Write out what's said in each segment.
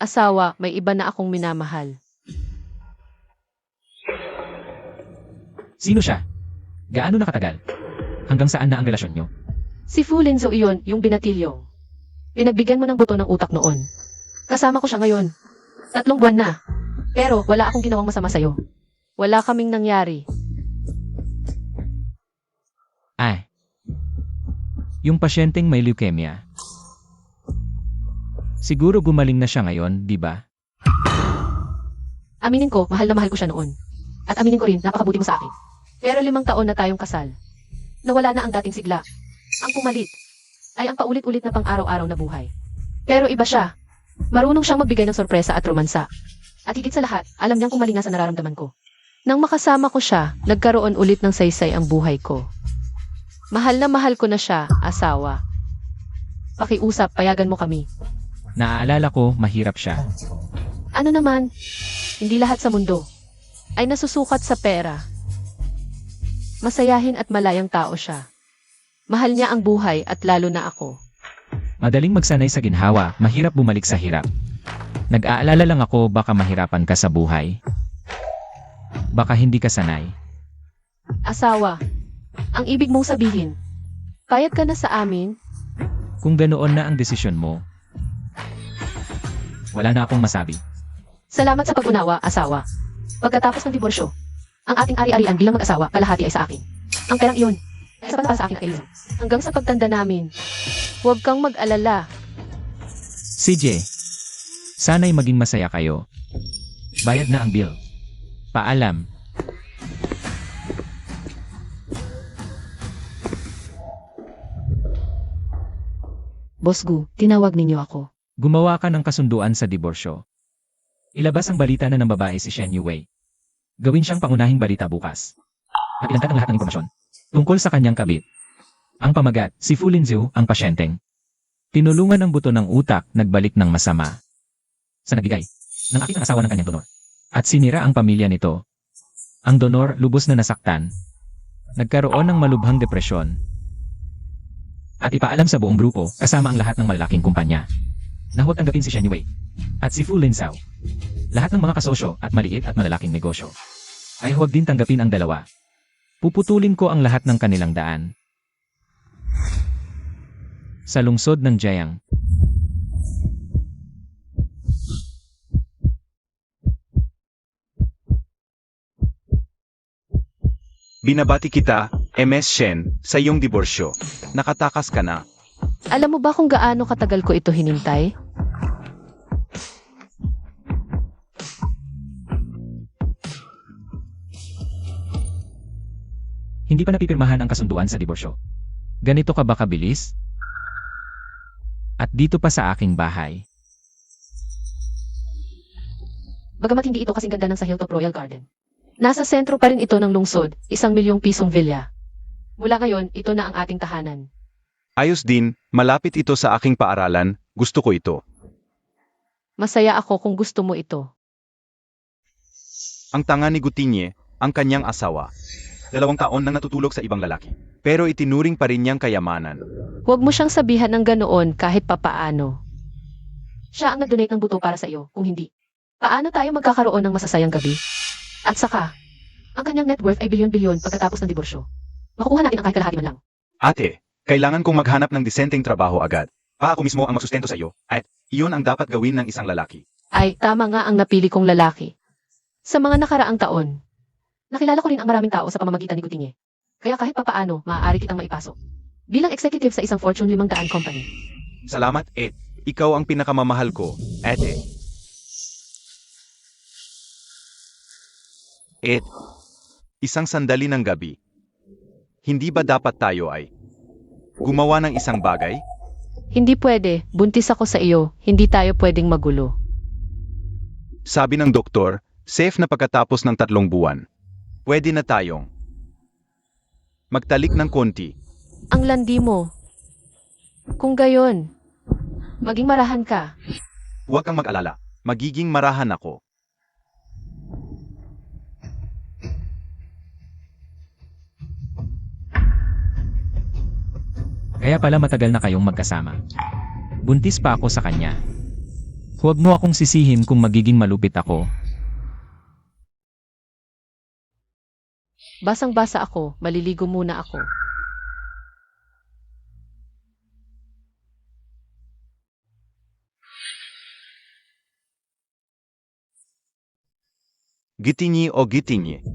Asawa, may iba na akong minamahal. Sino siya? Gaano nakatagal? Hanggang saan na ang relasyon nyo? Si Fu Linzo iyon, yung binatilyong. Pinagbigyan mo ng buto ng utak noon. Kasama ko siya ngayon. 3 buwan na. Pero wala akong ginawang masama sa'yo. Wala kaming nangyari. Ay. Yung pasyenteng may leukemia. Siguro gumaling na siya ngayon, di ba? Aminin ko, mahal na mahal ko siya noon. At aminin ko rin, napakabuti mo sa akin. Pero 5 taon na tayong kasal. Nawala na ang dating sigla. Ang pumalit ay ang paulit-ulit na pang-araw-araw na buhay. Pero iba siya. Marunong siyang magbigay ng sorpresa at romansa. At higit sa lahat, alam niyang kung mali nga sa nararamdaman ko. Nang makasama ko siya, nagkaroon ulit ng saysay ang buhay ko. Mahal na mahal ko na siya, asawa. Pakiusap, payagan mo kami. Naaalala ko, mahirap siya. Ano naman, hindi lahat sa mundo ay nasusukat sa pera. Masayahin at malayang tao siya. Mahal niya ang buhay at lalo na ako. Madaling magsanay sa ginhawa, mahirap bumalik sa hirap. Nag-aalala lang ako baka mahirapan ka sa buhay. Baka hindi ka sanay. Asawa, ang ibig mong sabihin, payag ka na sa amin? Kung ganoon na ang desisyon mo, wala na akong masabi. Salamat sa pag-unawa, asawa. Pagkatapos ng diborsyo, ang ating ari-arian bilang mag-asawa, kalahati ay sa akin. Ang perang iyon, ay sapat para sa akin at Eliza. Hanggang sa pagtanda namin, huwag kang mag-alala. CJ, sana'y maging masaya kayo. Bayad na ang bill. Paalam. Boss Gu, tinawag ninyo ako. Gumawa ka ng kasunduan sa diborsyo. Ilabas ang balita na ng babae si Shen Yue. Gawin siyang pangunahing balita bukas. At ilantad ang lahat ng impormasyon tungkol sa kanyang kabit. Ang pamagat, si Fu Linzu, ang pasyenteng. Tinulungan ang buto ng utak, nagbalik ng masama. Sa nagbigay ng aking asawa ng kanyang donor. At sinira ang pamilya nito. Ang donor, lubos na nasaktan. Nagkaroon ng malubhang depresyon. At ipaalam sa buong grupo, kasama ang lahat ng malalaking kumpanya, na huwag tanggapin si Shen Yue at si Fu Linzao. Lahat ng mga kasosyo at maliit at malalaking negosyo ay huwag din tanggapin ang dalawa. Puputulin ko ang lahat ng kanilang daan. Sa lungsod ng Jiang. Binabati kita, MS Shen, sa iyong diborsyo. Nakatakas ka na. Alam mo ba kung gaano katagal ko ito hinintay? Hindi pa napipirmahan ang kasunduan sa diborsyo. Ganito ka ba kabilis? At dito pa sa aking bahay. Bagamat hindi ito kasing ganda ng sa Hilltop Royal Garden. Nasa sentro pa rin ito ng lungsod, 1 milyong pisong villa. Mula ngayon, ito na ang ating tahanan. Ayos din, malapit ito sa aking paaralan, gusto ko ito. Masaya ako kung gusto mo ito. Ang tanga ni Gutinye, ang kanyang asawa. 2 taon nang natutulog sa ibang lalaki. Pero itinuring pa rin niyang kayamanan. Huwag mo siyang sabihan ng ganoon kahit papaano. Siya ang nag-donate ng buto para sa iyo, kung hindi. Paano tayo magkakaroon ng masasayang gabi? At saka, ang kanyang net worth ay bilyon-bilyon pagkatapos ng diborsyo. Makukuha natin ang kahit kalahati man lang. Ate, kailangan kong maghanap ng disenteng trabaho agad. Ako mismo ang magsustento sa iyo, at iyon ang dapat gawin ng isang lalaki. Ay, tama nga ang napili kong lalaki. Sa mga nakaraang taon, nakilala ko rin ang maraming tao sa pamamagitan ni Gutinye. Kaya kahit papaano, maaari kitang maipasok. Bilang executive sa isang Fortune 500 company. Salamat, Ed. Ikaw ang pinakamamahal ko, Ate. Ed, isang sandali ng gabi. Hindi ba dapat tayo ay gumawa ng isang bagay? Hindi pwede, buntis ako sa iyo, hindi tayo pwedeng magulo. Sabi ng doktor, safe na pagkatapos ng 3 buwan. Pwede na tayong magtalik ng konti. Ang landi mo. Kung gayon, maging marahan ka. Huwag kang mag-alala, magiging marahan ako. Kaya pala matagal na kayong magkasama. Buntis pa ako sa kanya. Huwag mo akong sisihin kung magiging malupit ako. Basang-basa ako, maliligo muna ako. Gitinyi o gitinyi.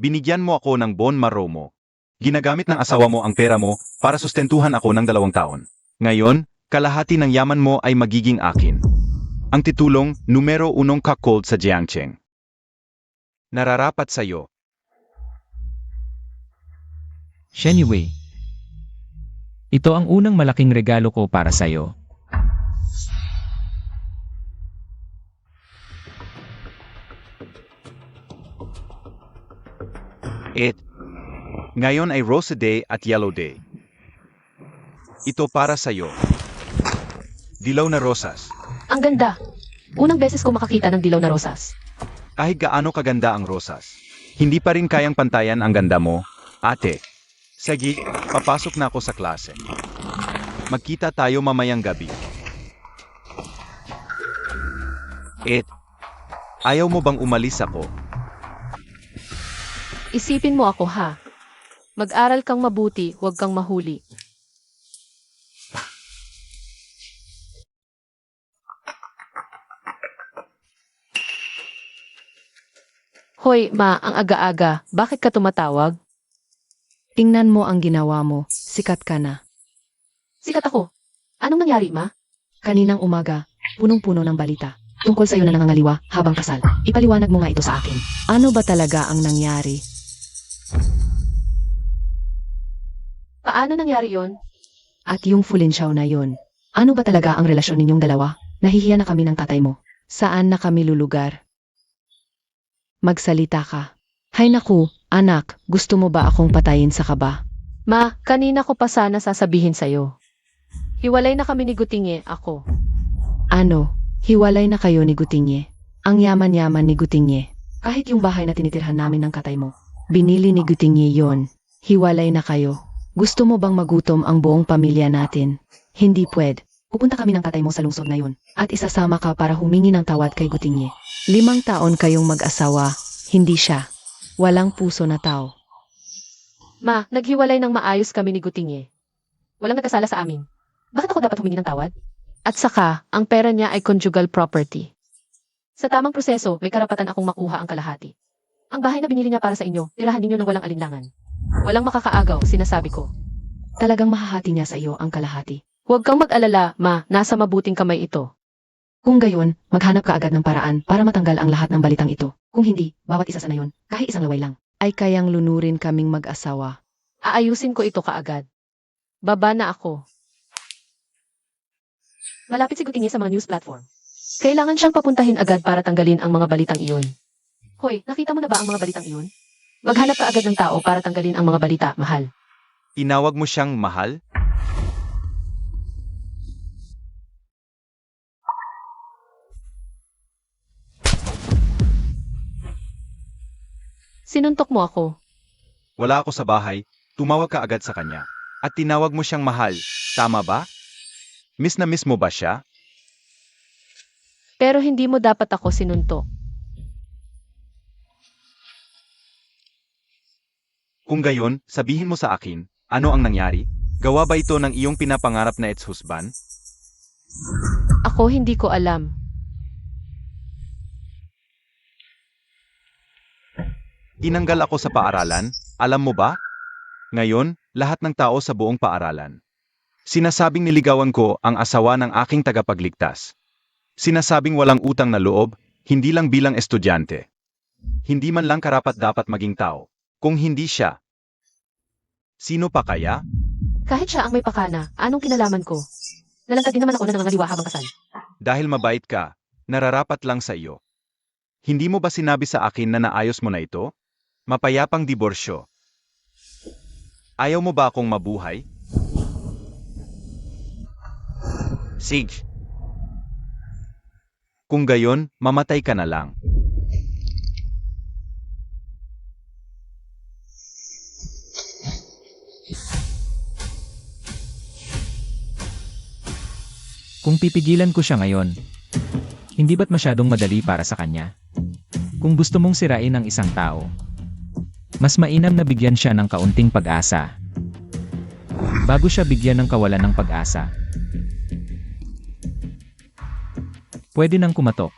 Binigyan mo ako ng bone marrow mo. Ginagamit ng asawa mo ang pera mo para sustentuhan ako ng 2 taon. Ngayon, kalahati ng yaman mo ay magiging akin. Ang titulong, numero 1 cuckold sa Jiangcheng. Nararapat sa'yo. Shen Yue. Ito ang unang malaking regalo ko para sa'yo. Ngayon ay Rose Day at Yellow Day. Ito para sa'yo. Dilaw na rosas. Ang ganda! Unang beses ko makakita ng dilaw na rosas. Kahit gaano kaganda ang rosas, hindi pa rin kayang pantayan ang ganda mo, ate. Sige, papasok na ako sa klase. Magkita tayo mamayang gabi. Ayaw mo bang umalis ako? Isipin mo ako ha. Mag-aral kang mabuti, huwag kang mahuli. Hoy, ma, ang aga-aga. Bakit ka tumatawag? Tingnan mo ang ginawa mo. Sikat ka na. Sikat ako. Anong nangyari, ma? Kaninang umaga, punong-puno ng balita. Tungkol sa'yo na nangangaliwa habang kasal. Ipaliwanag mo nga ito sa akin. Ano ba talaga ang nangyari? Paano nangyari yon? At yung fulinsyaw na yon. Ano ba talaga ang relasyon ninyong dalawa? Nahihiya na kami ng tatay mo. Saan na kami lulugar? Magsalita ka. Hay naku, anak, gusto mo ba akong patayin sa kaba? Ma, kanina ko pa sana sasabihin sa'yo. Hiwalay na kami ni Gutinge, ako. Ano? Hiwalay na kayo ni Gutinge. Ang yaman-yaman ni Gutinge. Kahit yung bahay na tinitirhan namin ng katay mo. Binili ni Gutinge yon. Hiwalay na kayo. Gusto mo bang magutom ang buong pamilya natin? Hindi pwede. Pupunta kami ng tatay mo sa lungsod na yun. At isasama ka para humingi ng tawad kay Gutinge. 5 taon kayong mag-asawa. Hindi siya. Walang puso na tao. Ma, naghiwalay ng maayos kami ni Gutinge. Walang nagkasala sa amin. Bakit ako dapat humingi ng tawad? At saka, ang pera niya ay conjugal property. Sa tamang proseso, may karapatan akong makuha ang kalahati. Ang bahay na binili niya para sa inyo, tirahan ninyo ng walang alinlangan. Walang makakaagaw, sinasabi ko. Talagang mahahati niya sa iyo ang kalahati. Huwag kang mag-alala, ma, nasa mabuting kamay ito. Kung gayon, maghanap ka agad ng paraan para matanggal ang lahat ng balitang ito. Kung hindi, bawat isa sa nayon, kahit isang laway lang, ay kayang lunurin kaming mag-asawa. Aayusin ko ito kaagad. Baba na ako. Malapit si Gutinge sa mga news platform. Kailangan siyang papuntahin agad para tanggalin ang mga balitang iyon. Hoy, nakita mo na ba ang mga balitang iyon? Maghanap ka agad ng tao para tanggalin ang mga balita, mahal. Inawag mo siyang mahal? Sinuntok mo ako. Wala ako sa bahay, tumawag ka agad sa kanya. At tinawag mo siyang mahal, tama ba? Miss na miss mo ba siya? Pero hindi mo dapat ako sinuntok. Kung gayon, sabihin mo sa akin, ano ang nangyari? Gawa ba ito ng iyong pinapangarap na ex-husband? Ako hindi ko alam. Tinanggal ako sa paaralan, alam mo ba? Ngayon, lahat ng tao sa buong paaralan. Sinasabing niligawan ko ang asawa ng aking tagapagligtas. Sinasabing walang utang na loob, hindi lang bilang estudyante. Hindi man lang karapat-dapat maging tao. Kung hindi siya, sino pa kaya? Kahit siya ang may pakana, anong kinalaman ko? Nalantad din naman ako na nangangaliwa habang kasal. Dahil mabait ka, nararapat lang sa iyo. Hindi mo ba sinabi sa akin na naayos mo na ito? Mapayapang diborsyo. Ayaw mo ba akong mabuhay? Sige. Kung gayon, mamatay ka na lang. Kung pipigilan ko siya ngayon, Hindi ba't masyadong madali para sa kanya? Kung gusto mong sirain ang isang tao, mas mainam na bigyan siya ng kaunting pag-asa bago siya bigyan ng kawalan ng pag-asa. Pwede nang kumatok.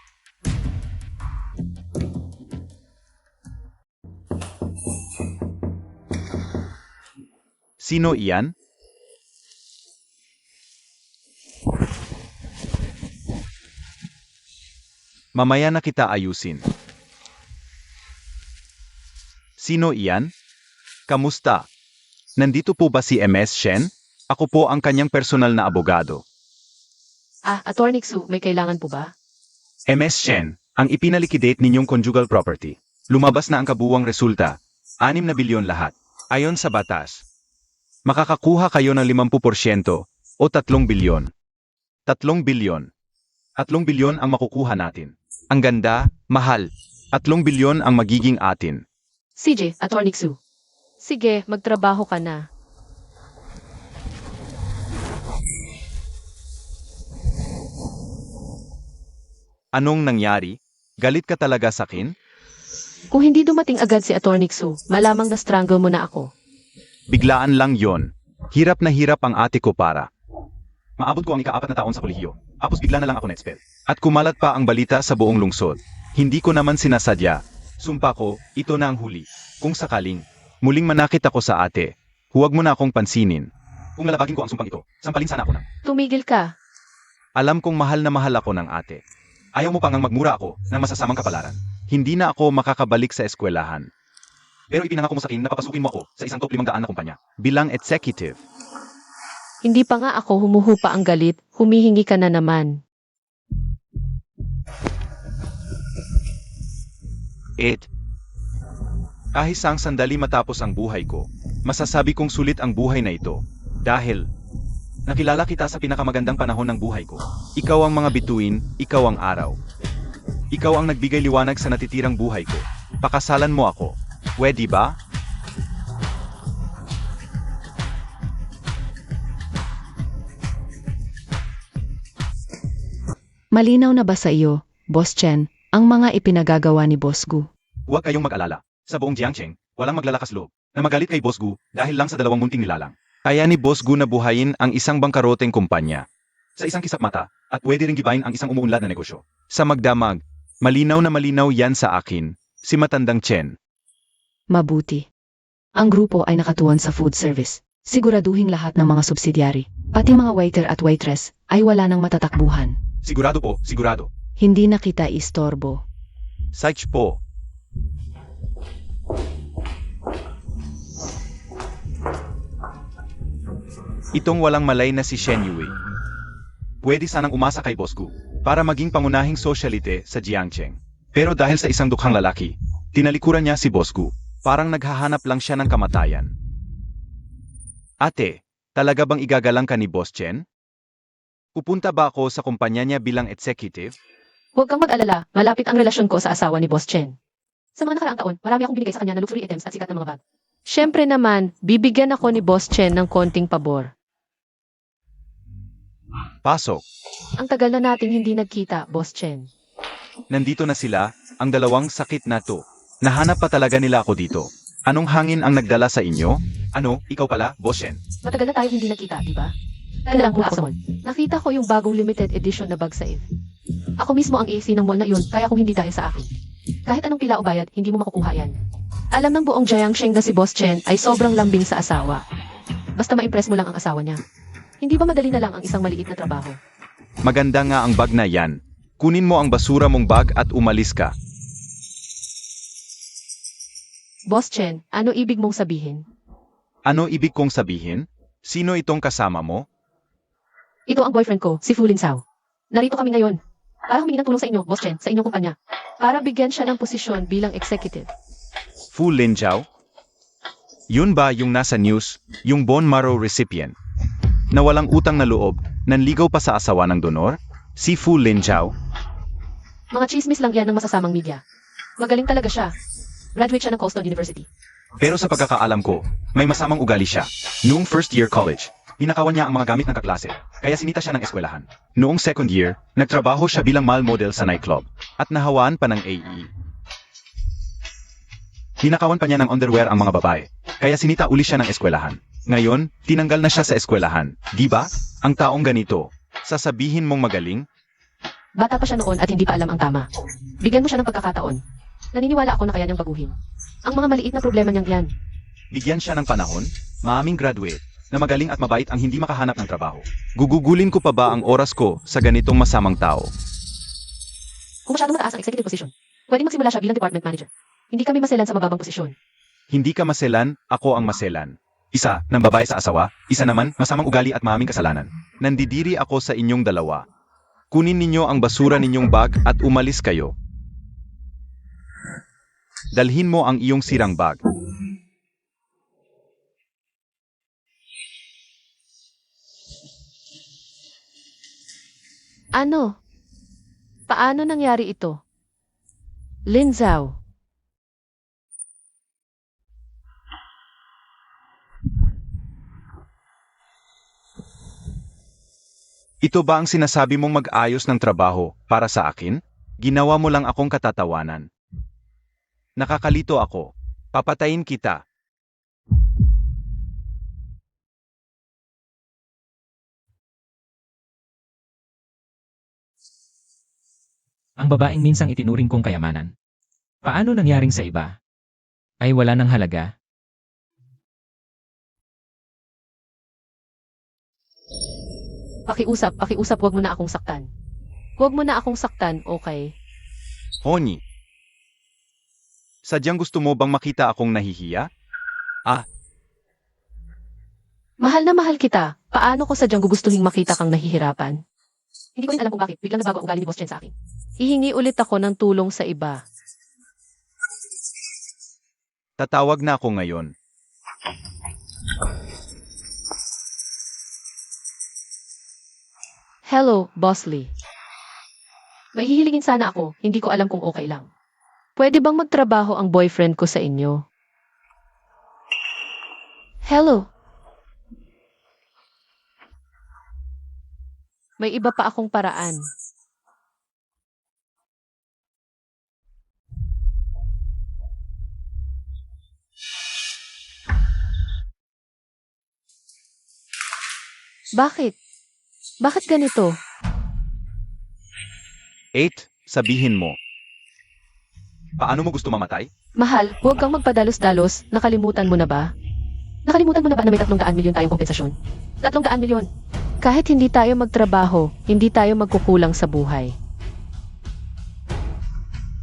Sino iyan? Mamaya na kita ayusin. Sino iyan? Kamusta? Nandito po ba si MS Shen? Ako po ang kanyang personal na abogado. Attorney Xu, may kailangan po ba? MS Shen, ang ipinalikidate ninyong conjugal property. Lumabas na ang kabuwang resulta. 6 na bilyon lahat. Ayon sa batas. Makakakuha kayo ng 50% o 3 bilyon. 3 bilyon. 3 bilyon ang makukuha natin. Ang ganda, mahal. 3 bilyon ang magiging atin. CJ, Attorney Xu. Sige, magtrabaho ka na. Anong nangyari? Galit ka talaga sa akin? Kung hindi dumating agad si Attorney Xu, malamang na-strangle mo na ako. Biglaan lang yon. Hirap na hirap ang ate ko para. Maabot ko ang ika-4 na taon sa kolehiyo. Tapos bigla na lang ako na-expel. At kumalat pa ang balita sa buong lungsod. Hindi ko naman sinasadya. Sumpa ko, ito na ang huli. Kung sakaling muling manakit ako sa ate, huwag mo na akong pansinin. Kung lalabagin ko ang sumpang ito, sampalin sana ako na. Tumigil ka. Alam kong mahal na mahal ako ng ate. Ayaw mo pang magmura ako ng masasamang kapalaran. Hindi na ako makakabalik sa eskwelahan. Pero ipinangako mo sa akin na papasukin mo ako sa isang top 500 na kumpanya. Bilang executive. Hindi pa nga ako humuhupa ang galit, humihingi ka na naman. Kahit sang sandali matapos ang buhay ko, masasabi kong sulit ang buhay na ito. Dahil, nakilala kita sa pinakamagandang panahon ng buhay ko. Ikaw ang mga bituin, ikaw ang araw. Ikaw ang nagbigay liwanag sa natitirang buhay ko. Pakasalan mo ako. Pwede ba? Malinaw na ba sa iyo, Boss Chen, ang mga ipinagagawa ni Boss Gu? Huwag kayong mag-alala. Sa buong Jiangcheng, walang maglalakas loob na magalit kay Boss Gu dahil lang sa 2 munting nilalang. Kaya ni Boss Gu na buhayin ang isang bangkaroteng kumpanya sa isang kisap mata at pwede ring gibain ang isang umuunlad na negosyo. Sa magdamag, malinaw na malinaw yan sa akin, si Matandang Chen. Mabuti. Ang grupo ay nakatuon sa food service. Siguraduhin lahat ng mga subsidiary, pati mga waiter at waitress, ay wala ng matatakbuhan. Sigurado po, sigurado. Hindi na kita istorbo. Saich po. Itong walang malay na si Shen Yue. Pwede sanang umasa kay Boss Gu para maging pangunahing sosyalite sa Jiangcheng. Pero dahil sa isang dukhang lalaki, tinalikuran niya si Boss Gu. Parang naghahanap lang siya ng kamatayan. Ate, talaga bang igagalang ka ni Boss Chen? Pupunta ba ako sa kumpanya niya bilang executive? Huwag kang mag-alala, malapit ang relasyon ko sa asawa ni Boss Chen. Sa mga nakaraang taon, marami akong binigay sa kanya na luxury items at sikat na mga bag. Siyempre naman, bibigyan ako ni Boss Chen ng konting pabor. Pasok. Ang tagal na nating hindi nagkita, Boss Chen. Nandito na sila, ang dalawang sakit na to. Nahanap pa talaga nila ako dito. Anong hangin ang nagdala sa inyo? Ano, ikaw pala, Boss Shen? Matagal na tayo hindi nagkita, di ba? Kaya lang ako sa mall. Nakita ko yung bagong limited edition na bag sa Eve. Ako mismo ang AC ng mall na yun, kaya kung hindi dahil sa akin. Kahit anong pila o bayad, hindi mo makukuha yan. Alam ng buong Jiangcheng na si Boss Chen ay sobrang lambing sa asawa. Basta ma-impress mo lang ang asawa niya. Hindi ba madali na lang ang isang maliit na trabaho? Maganda nga ang bag na yan. Kunin mo ang basura mong bag at umalis ka. Boss Chen, ano ibig mong sabihin? Ano ibig kong sabihin? Sino itong kasama mo? Ito ang boyfriend ko, si Fu Linsao. Narito kami ngayon. Para humingi ng tulong sa inyo, Boss Chen, sa inyong kumpanya. Para bigyan siya ng posisyon bilang executive. Fu Linjiao? Yun ba yung nasa news, yung bone marrow recipient? Na walang utang na loob, nanligaw pa sa asawa ng donor? Si Fu Linjiao? Mga chismis lang yan ng masasamang media. Magaling talaga siya. Graduate siya ng Colston University. Pero sa pagkakaalam ko, may masamang ugali siya. Noong first year college, Ninakawan niya ang mga gamit ng kaklase, kaya sinita siya ng eskwelahan. Noong second year, nagtrabaho siya bilang mall model sa nightclub, at nahawaan pa ng AE. Ninakawan pa niya ng underwear ang mga babae, kaya sinita uli siya ng eskwelahan. Ngayon, tinanggal na siya sa eskwelahan, di ba? Ang taong ganito, sasabihin mong magaling? Bata pa siya noon at hindi pa alam ang tama. Bigyan mo siya ng pagkakataon. Naniniwala ako na kaya niyang baguhin. Ang mga maliit na problema niyang yan. Bigyan siya ng panahon, maaming graduate, na magaling at mabait ang hindi makahanap ng trabaho. Gugugulin ko pa ba ang oras ko sa ganitong masamang tao? Kung masyadong mataas ang executive position, pwedeng magsimula siya bilang department manager. Hindi kami maselan sa mababang posisyon. Hindi ka maselan, ako ang maselan. Isa, ng babae sa asawa, isa naman, masamang ugali at maaming kasalanan. Nandidiri ako sa inyong dalawa. Kunin ninyo ang basura ninyong bag at umalis kayo. Dalhin mo ang iyong sirang bag. Ano? Paano nangyari ito? Lin Zhao. Ito ba ang sinasabi mong mag-ayos ng trabaho para sa akin? Ginawa mo lang akong katatawanan. Nakakalito ako. Papatayin kita. Ang babaeng minsang itinuring kong kayamanan. Paano nangyaring sa iba? Ay wala ng halaga. Pakiusap, wag mo na akong saktan. Wag mo na akong saktan, okay? Honey. Sadyang gusto mo bang makita akong nahihiya? Mahal na mahal kita. Paano ko sadyang gugustuhin makita kang nahihirapan? Hindi ko rin alam kung bakit. Biglang nabago ang ugali ni Boss Chen sa akin. Hihingi ulit ako ng tulong sa iba. Tatawag na ako ngayon. Hello, Boss Lee. May hihilingin sana ako. Hindi ko alam kung okay lang. Pwede bang magtrabaho ang boyfriend ko sa inyo? Hello. May iba pa akong paraan. Bakit? Bakit ganito? 8, sabihin mo. Paano mo gusto mamatay? Mahal, huwag kang magpadalos-dalos. Nakalimutan mo na ba? Nakalimutan mo na ba na may 300 milyon tayong kompensasyon? 300 milyon. Kahit hindi tayo magtrabaho, hindi tayo magkukulang sa buhay.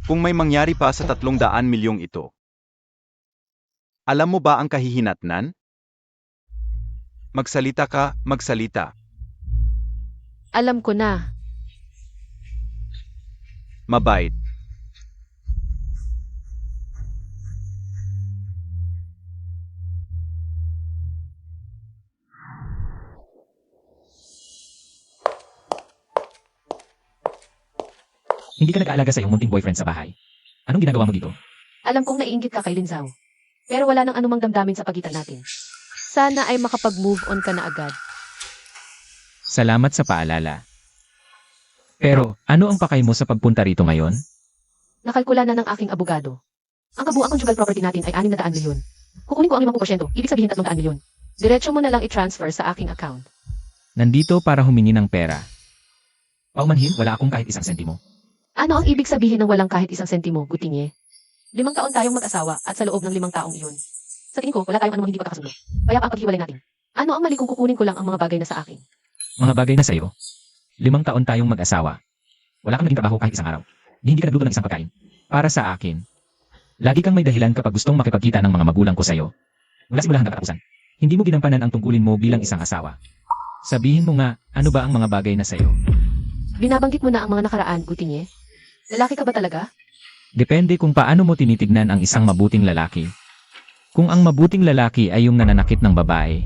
Kung may mangyari pa sa 300 milyong ito. Alam mo ba ang kahihinatnan? Magsalita ka, magsalita. Alam ko na. Mabait. Hindi ka nag-aalaga sa iyong munting boyfriend sa bahay. Anong ginagawa mo dito? Alam kong naiinggit ka kay Lin Zhao. Pero wala nang anumang damdamin sa pagitan natin. Sana ay makapag-move on ka na agad. Salamat sa paalala. Pero, ano ang pakay mo sa pagpunta rito ngayon? Nakalkula na ng aking abogado. Ang kabuang conjugal property natin ay 600 milyon. Kukunin ko ang 5%, ibig sabihin 300 milyon. Diretso mo na lang i-transfer sa aking account. Nandito para humingi ng pera. Paumanhin, wala akong kahit isang sentimo. Ano ang ibig sabihin ng walang kahit isang sentimo, Gutinye? 5 taon tayong mag-asawa at sa loob ng 5 taong iyon. Sa tingin ko, wala tayong anumang hindi pagkakasundo. Kaya pa ang paghiwalay natin. Ano ang mali kung kukunin ko lang ang mga bagay na sa akin? Mga bagay na sa'yo. 5 taon tayong mag-asawa. Wala kang naging trabaho kahit isang araw. Hindi ka nagluto ng isang pagkain. Para sa akin. Lagi kang may dahilan kapag gustong makipagkita ng mga magulang ko sa'yo. Mula simula hanggang katapusan. Hindi mo ginampanan ang tungkulin mo bilang isang asawa. Sabihin mo nga, ano ba ang mga bagay na sa'yo? Binabanggit mo na ang mga nakaraan, Gutinye. Lalaki ka ba talaga? Depende kung paano mo tinitignan ang isang mabuting lalaki. Kung ang mabuting lalaki ay yung nananakit ng babae,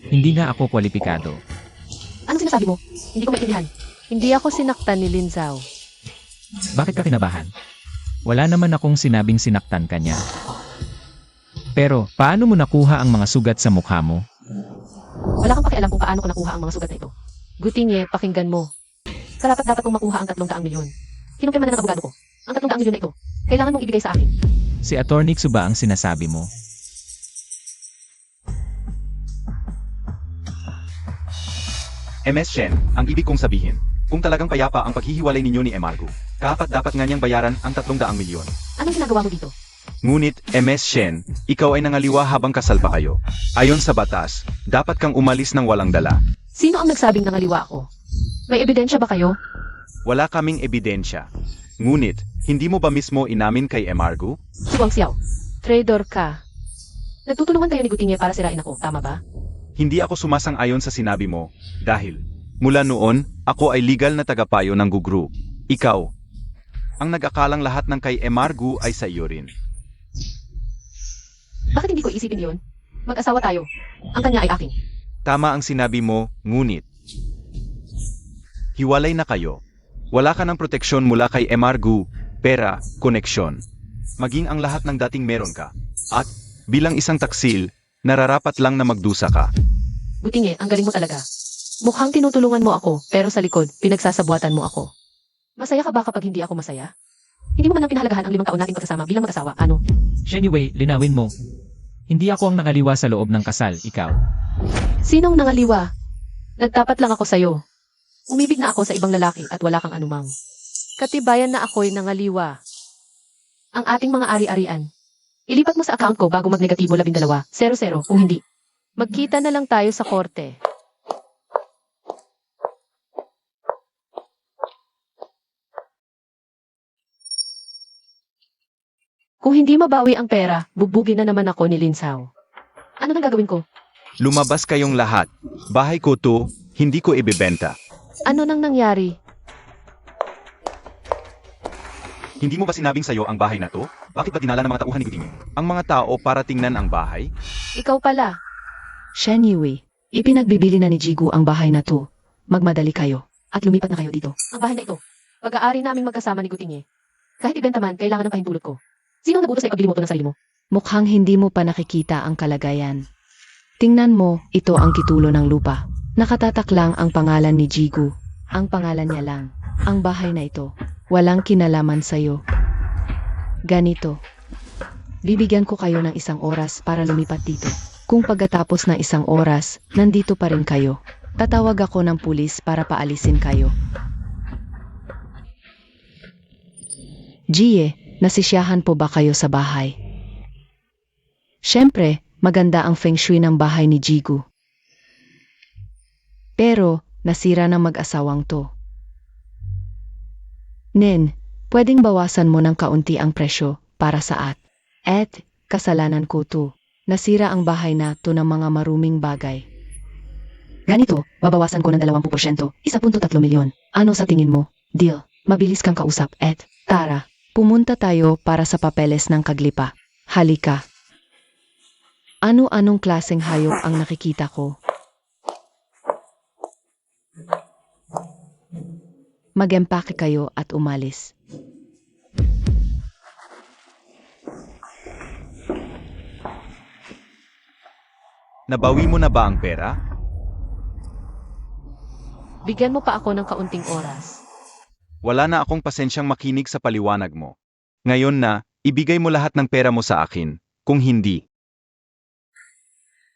hindi nga ako kwalipikado. Anong sinasabi mo? Hindi ko maintindihan. Hindi ako sinaktan ni Lin Zhao. Bakit ka kinabahan? Wala naman akong sinabing sinaktan ka niya. Pero, paano mo nakuha ang mga sugat sa mukha mo? Wala kang pakialam kung paano ko nakuha ang mga sugat na ito. Gutinye, pakinggan mo. Karapat-dapat kong makuha ang 300 milyon. Kinumpirma na ng abogado ko. Ang 300 milyon na ito, kailangan mong ibigay sa akin. Si Attorney Tsu ba ang sinasabi mo? MS Shen, ang ibig kong sabihin, kung talagang payapa ang paghihiwalay ninyo ni Emargo, dapat nga niyang bayaran ang 300 milyon. Anong ginagawa mo dito? Ngunit, MS Shen, ikaw ay nangaliwa habang kasal pa kayo. Ayon sa batas, dapat kang umalis ng walang dala. Sino ang nagsabing nangaliwa ako? May ebidensya ba kayo? Wala kaming ebidensya. Ngunit, hindi mo ba mismo inamin kay Emargo? Suwang Xiao, traitor ka. Nagtutulungan kayo ni Gutinye para sirain ako, tama ba? Hindi ako sumasang-ayon sa sinabi mo, dahil, mula noon, ako ay legal na tagapayo ng Gugru. Ikaw, ang nag-akalang lahat ng kay Emargo ay sa iyo rin. Bakit hindi ko isipin yun? Mag-asawa tayo. Ang kanya ay akin. Tama ang sinabi mo, ngunit. Hiwalay na kayo. Wala ka ng proteksyon mula kay Emargo, pera, koneksyon. Maging ang lahat ng dating meron ka. At, bilang isang taksil, nararapat lang na magdusa ka. Gutinye, ang galing mo talaga. Mukhang tinutulungan mo ako, pero sa likod, pinagsasabuatan mo ako. Masaya ka ba kapag hindi ako masaya? Hindi mo man lang pinahalagahan ang 5 taon nating pagkasama bilang mag-asawa, ano? Shen Yue, linawin mo. Hindi ako ang nangaliwa sa loob ng kasal, ikaw. Sinong nangaliwa? Nagtapat lang ako sa'yo. Umibig na ako sa ibang lalaki at wala kang anumang. Katibayan na ako'y nangaliwa. Ang ating mga ari-arian. Ilipat mo sa account ko bago mag-negatibo 12, 00 kung hindi. Magkita na lang tayo sa korte. Kung hindi mabawi ang pera, bubugin na naman ako ni Lin Zhao. Ano nang gagawin ko? Lumabas kayong lahat. Bahay ko to, hindi ko ibebenta. Ano nang nangyari? Hindi mo ba sinabing sa'yo ang bahay na to? Bakit ba dinala ng mga tauhan ni Gutinye? Ang mga tao para tingnan ang bahay? Ikaw pala. Shen Yue, ipinagbibili na ni Jigu ang bahay na to. Magmadali kayo. At lumipat na kayo dito. Ang bahay na ito. Pag-aari naming magkasama ni Gutinye. Kahit ibenta man, kailangan ng pahintulot ko. Sino nabuto sa ipaglimoto ng sarili mo? Mukhang hindi mo pa nakikita ang kalagayan. Tingnan mo, ito ang titulo ng lupa. Nakatatak lang ang pangalan ni Jigu. Ang pangalan niya lang. Ang bahay na ito. Walang kinalaman sa'yo. Ganito. Bibigyan ko kayo ng 1 oras para lumipat dito. Kung pagkatapos ng 1 oras, nandito pa rin kayo, tatawag ako ng pulis para paalisin kayo. Jie, nasisiyahan po ba kayo sa bahay? Siyempre, maganda ang feng shui ng bahay ni Jigu. Pero, nasira ng mag-asawang to. Nen, pwedeng bawasan mo ng kaunti ang presyo para sa at. Kasalanan ko to. Nasira ang bahay na to ng mga maruming bagay. Ganito, babawasan ko ng 20%, 1.3 milyon. Ano sa tingin mo? Deal, mabilis kang kausap, tara, pumunta tayo para sa papeles ng kaglipa. Halika. Ano-anong klaseng hayop ang nakikita ko? Mag-empake kayo at umalis. Nabawi mo na ba ang pera? Bigyan mo pa ako ng kaunting oras. Wala na akong pasensyang makinig sa paliwanag mo. Ngayon na, ibigay mo lahat ng pera mo sa akin. Kung hindi,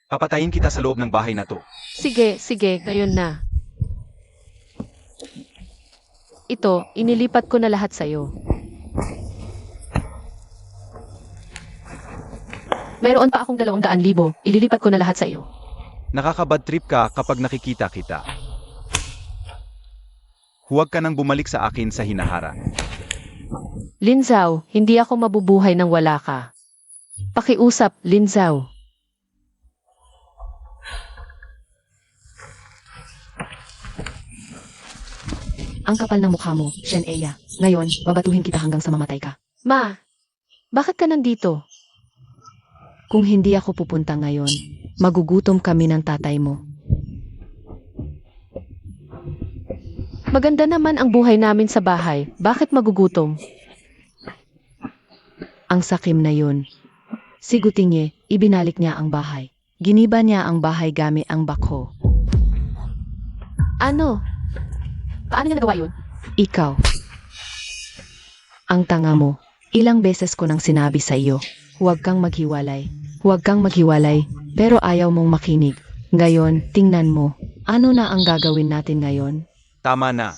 papatayin kita sa loob ng bahay na to. Sige, ngayon na. Ito, inilipat ko na lahat sa'yo. Mayroon pa akong 200,000, ililipat ko na lahat sa'yo. Nakakabad trip ka kapag nakikita kita. Huwag ka nang bumalik sa akin sa hinaharap. Lin Zhao, hindi ako mabubuhay nang wala ka. Pakiusap, Lin Zhao. Ang kapal ng mukha mo, Shen Eya. Ngayon, babatuhin kita hanggang sa mamatay ka. Ma, bakit ka nandito? Kung hindi ako pupunta ngayon, magugutom kami ng tatay mo. Maganda naman ang buhay namin sa bahay. Bakit magugutom? Ang sakim na yun. Si Gutinye, ibinalik niya ang bahay. Giniba niya ang bahay gamit ang bakho. Ano? Paano niya nagawa yun? Ikaw. Ang tanga mo. Ilang beses ko nang sinabi sa iyo, huwag kang maghiwalay. Huwag kang maghiwalay, pero ayaw mong makinig. Ngayon, tingnan mo. Ano na ang gagawin natin ngayon? Tama na.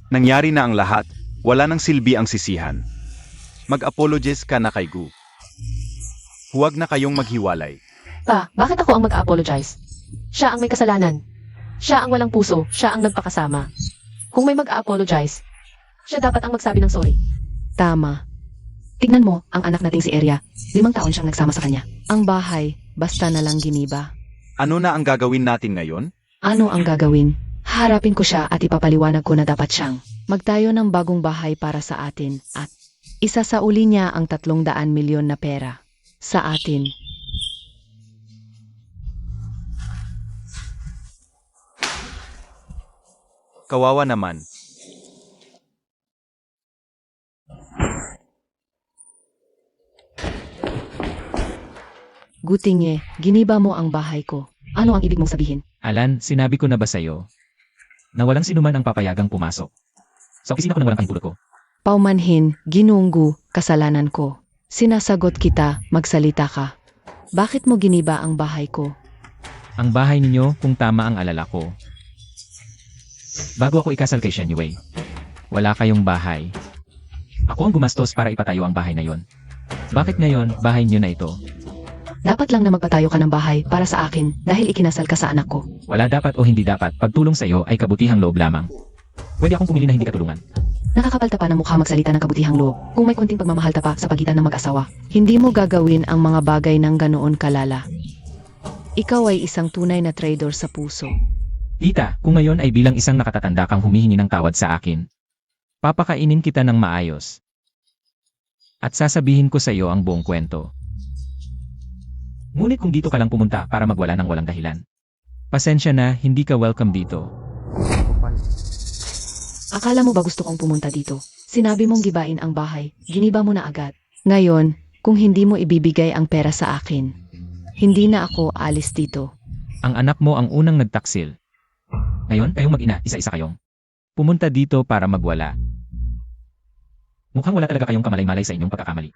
Nangyari na ang lahat. Wala nang silbi ang sisihan. Mag-apologize ka na kay Gu. Huwag na kayong maghiwalay. Pa, bakit ako ang mag-apologize? Siya ang may kasalanan. Siya ang walang puso. Siya ang nagpakasama. Kung may mag-apologize, siya dapat ang magsabi ng sorry. Tama. Tignan mo, ang anak nating si Eria. 5 taon siyang nagsama sa kanya. Ang bahay, basta na lang giniba. Ano na ang gagawin natin ngayon? Ano ang gagawin? Harapin ko siya at ipapaliwanag ko na dapat siyang magtayo ng bagong bahay para sa atin at isasauli niya ang 300 milyon na pera sa atin. Kawawa naman. Gutinge, giniba mo ang bahay ko. Ano ang ibig mong sabihin? Alan, sinabi ko na ba sa'yo na walang sinuman ang papayagang pumasok? Sa opisina ko nang walang kahibulot ko. Paumanhin, ginunggu, kasalanan ko. Sinasagot kita, magsalita ka. Bakit mo giniba ang bahay ko? Ang bahay ninyo kung tama ang alala ko. Bago ako ikasal kay Shen Yue, wala kayong bahay. Ako ang gumastos para ipatayo ang bahay na yon. Bakit ngayon, bahay niyo na ito? Dapat lang na magpatayo ka ng bahay para sa akin dahil ikinasal ka sa anak ko. Wala dapat o hindi dapat, pagtulong sa iyo ay kabutihang loob lamang. Pwede akong pumili na hindi katulungan. Nakakapalta pa ng mukha magsalita ng kabutihang loob kung may konting pagmamahal pa sa pagitan ng mag-asawa. Hindi mo gagawin ang mga bagay ng ganoon kalala. Ikaw ay isang tunay na traitor sa puso. Tita, kung ngayon ay bilang isang nakatatanda kang humihingi ng tawad sa akin, papakainin kita ng maayos. At sasabihin ko sa iyo ang buong kwento. Ngunit kung dito ka lang pumunta para magwala ng walang dahilan. Pasensya na, hindi ka welcome dito. Akala mo ba gusto kong pumunta dito? Sinabi mong gibain ang bahay, giniba mo na agad. Ngayon, kung hindi mo ibibigay ang pera sa akin, hindi na ako alis dito. Ang anak mo ang unang nagtaksil. Ngayon, kayong mag-ina, isa-isa kayong pumunta dito para magwala. Mukhang wala talaga kayong kamalay-malay sa inyong pagkakamali.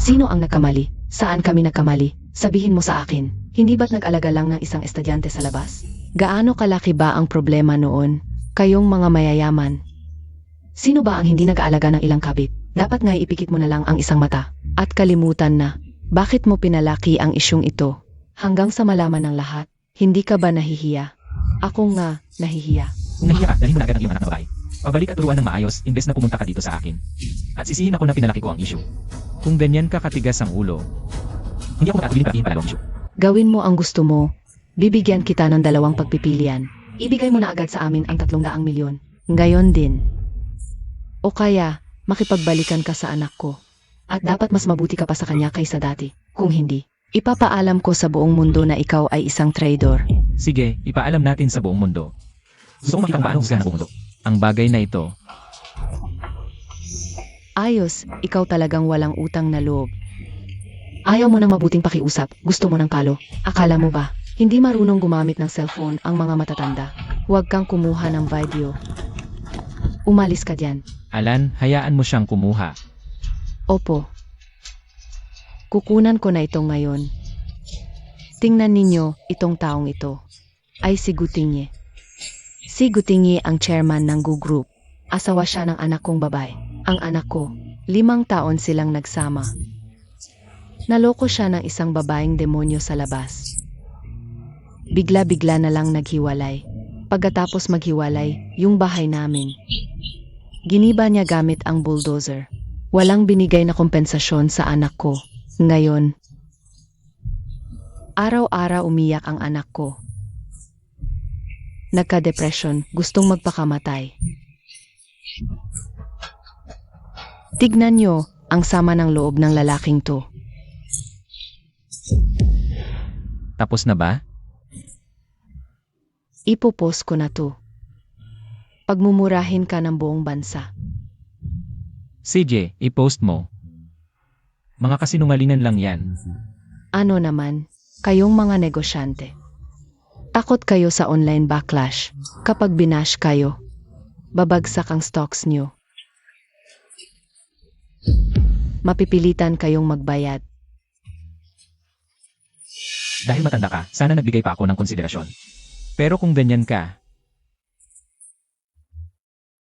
Sino ang nagkamali? Saan kami nagkamali? Sabihin mo sa akin, hindi ba't nag-alaga lang ng isang estudyante sa labas? Gaano kalaki ba ang problema noon? Kayong mga mayayaman. Sino ba ang hindi nag-aalaga ng ilang kabit? Dapat nga ipikit mo na lang ang isang mata. At kalimutan na, bakit mo pinalaki ang isyong ito? Hanggang sa malaman ng lahat. Hindi ka ba nahihiya? Ako nga, nahihiya. Kung nahiya ka, dalhin mo na agad ang iyong anak na babae. Pabalik at turuan ng maayos, imbes na pumunta ka dito sa akin. At sisihin ako na pinalaki ko ang issue. Kung ganyan ka katigas ang ulo, hindi ako makatuloy pag-ihin palalo ang issue. Gawin mo ang gusto mo. Bibigyan kita ng 2 pagpipilian. Ibigay mo na agad sa amin ang 300 milyon. Ngayon din. O kaya, makipagbalikan ka sa anak ko. At dapat mas mabuti ka pa sa kanya kaysa dati. Kung hindi, ipapaalam ko sa buong mundo na ikaw ay isang traitor. Sige, ipaalam natin sa buong mundo. Gusto ko makita kung paano husgahan ang buong mundo. Ang bagay na ito, Ayos, ikaw talagang walang utang na loob. ayaw mo ng mabuting pakiusap, gusto mo ng kalo. Akala mo ba, hindi marunong gumamit ng cellphone ang mga matatanda? Huwag kang kumuha ng video. Umalis ka diyan. Alan, hayaan mo siyang kumuha. Opo. Kukunan ko na ito ngayon. Tingnan ninyo, itong taong ito ay si Gutinye. Si Gutinye ang chairman ng Gu Group. Asawa siya ng anak kong babae. Ang anak ko, 5 taon silang nagsama. Naloko siya ng isang babaeng demonyo sa labas. Bigla-bigla na lang naghiwalay. Pagkatapos maghiwalay, yung bahay namin. Giniba niya gamit ang bulldozer. Walang binigay na kompensasyon sa anak ko. Ngayon, araw-araw umiyak ang anak ko. Nagka-depression, gustong magpakamatay. Tignan nyo ang sama ng loob ng lalaking to. Tapos na ba? Ipopost ko na to. Pagmumurahin ka ng buong bansa. CJ, i-post mo. Mga kasinungalingan lang yan. Ano naman, kayong mga negosyante. Takot kayo sa online backlash. Kapag binash kayo, babagsak ang stocks nyo. Mapipilitan kayong magbayad. Dahil matanda ka, sana nagbigay pa ako ng konsiderasyon. Pero kung ganyan ka,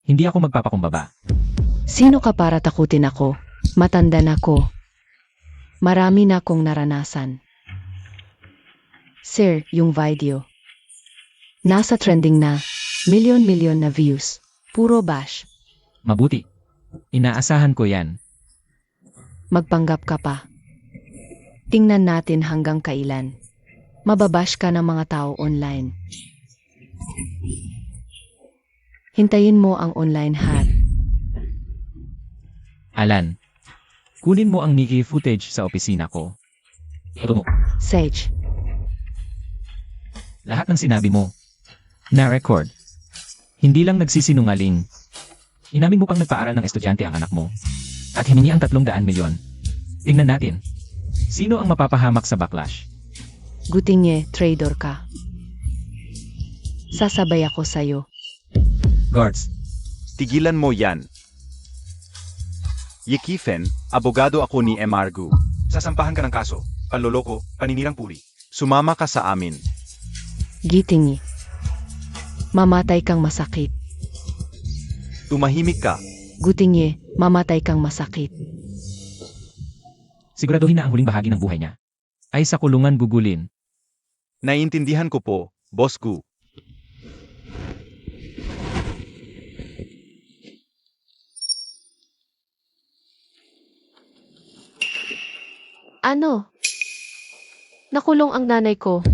hindi ako magpapakumbaba. Sino ka para takutin ako? Matanda na ko. Marami na akong naranasan. Sir, yung video. Nasa trending na. Milyon-milyon na views. Puro bash. Mabuti. Inaasahan ko yan. Magpanggap ka pa. Tingnan natin hanggang kailan. Mababash ka ng mga tao online. Hintayin mo ang online hack. Alan, kunin mo ang Nikki footage sa opisina ko. Ito mo. Sage, Lahat ng sinabi mo, na-record. Hindi lang nagsisinungaling. Inamin mo pang nagpaaral ng estudyante ang anak mo. At hiningi ang 300 milyon. Tingnan natin. Sino ang mapapahamak sa backlash? Gutinye, traitor ka. Sasabay ako sa'yo. Guards, Tigilan mo yan. Yekifen, abogado ako ni Emargu. Sasampahan ka ng kaso, panloloko, paninirang puri. Sumama ka sa amin. Gitingi. Mamatay kang masakit. Tumahimik ka. Gutinye, mamatay kang masakit. siguraduhin na ang huling bahagi ng buhay niya ay sa kulungan gugulin. Naiintindihan ko po, Boss Gu. Ano? Nakulong ang nanay ko.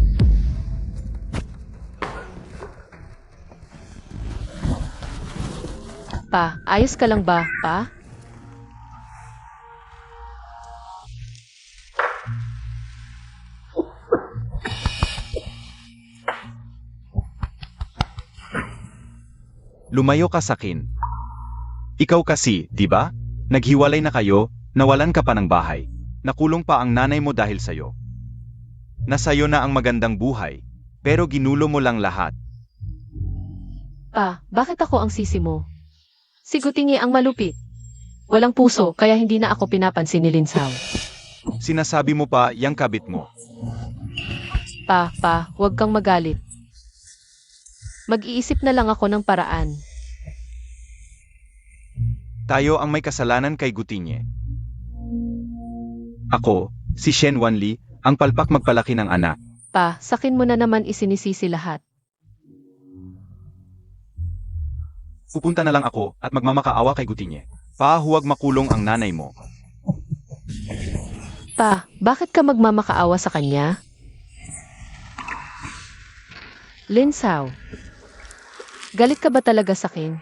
Pa, ayos ka lang ba, pa? Lumayo ka sa akin. Ikaw kasi, di ba? Naghiwalay na kayo, nawalan ka pa ng bahay. Nakulong pa ang nanay mo dahil sa'yo. Nasa'yo na ang magandang buhay, pero ginulo mo lang lahat. Pa, bakit ako ang sisi mo? Si Gutingi ang malupit. Walang puso, kaya hindi na ako pinapansin ni Linsaw. Sinasabi mo pa yang kabit mo. Pa, huwag kang magalit. Mag-iisip na lang ako ng paraan. Tayo ang may kasalanan kay Gutinye. Ako, si Shen Wanli, ang palpak magpalaki ng anak. Pa, sakin mo na naman isinisisi lahat. Pupunta na lang ako at magmamakaawa kay Gutinye. Pa, huwag makulong ang nanay mo. Pa, bakit ka magmamakaawa sa kanya? Linsaw, galit ka ba talaga sa akin?